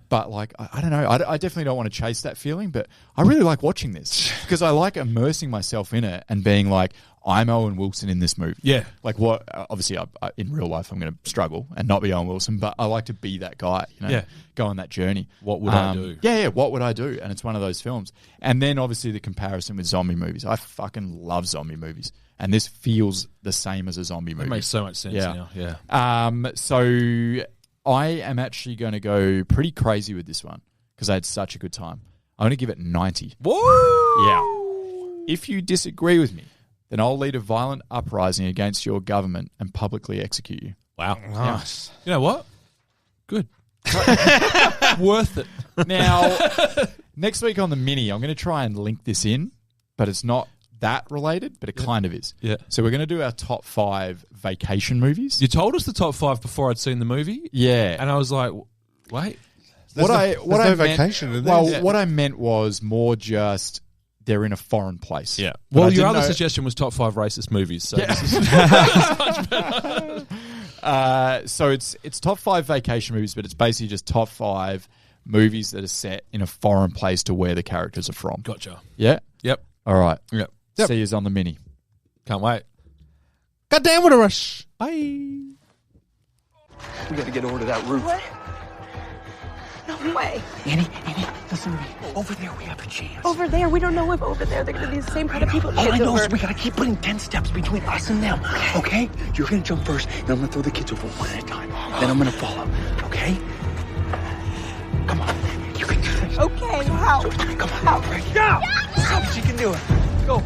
But like I don't know, I definitely don't want to chase that feeling, but I really like watching this because I like immersing myself in it and being like, I'm Owen Wilson in this movie. Yeah. Like what? Obviously, in real life, I'm going to struggle and not be Owen Wilson, but I like to be that guy. You know, go on that journey. What would I do? Yeah. What would I do? And it's one of those films. And then obviously the comparison with zombie movies. I fucking love zombie movies, and this feels the same as a zombie movie. It makes so much sense now. Yeah. So I am actually going to go pretty crazy with this one because I had such a good time. I'm going to give it 90. Whoa! Yeah. If you disagree with me, then I'll lead a violent uprising against your government and publicly execute you. Wow. Nice. You know what? Good. Worth it. Now, next week on the mini, I'm going to try and link this in, but it's not that related, but it kind of is. Yeah. So we're going to do our top 5 vacation movies. You told us the top 5 before I'd seen the movie. Yeah. And I was like, wait. What I meant, vacation in there. well, what I meant was more just they're in a foreign place. Yeah. But Well, I your didn't other know- suggestion was top 5 racist movies. So So it's top 5 vacation movies, but it's basically just top 5 movies that are set in a foreign place to where the characters are from. Gotcha. Yeah? Yep. All right. Yep. See you on the mini. Can't wait. God damn, what a rush. Bye. We gotta get over to that roof. What? No way. Annie, listen to me. Over there, we have a chance. Over there, we don't know if over there they're going to be the same kind of people. All I Kids know over. is we gotta keep putting 10 steps between us and them. Okay? You're gonna jump first, and I'm gonna throw the kids over one at a time. Then I'm gonna follow. Okay? Come on. You can do this. Okay, how? Come on. Right. Go! She can do it. Go.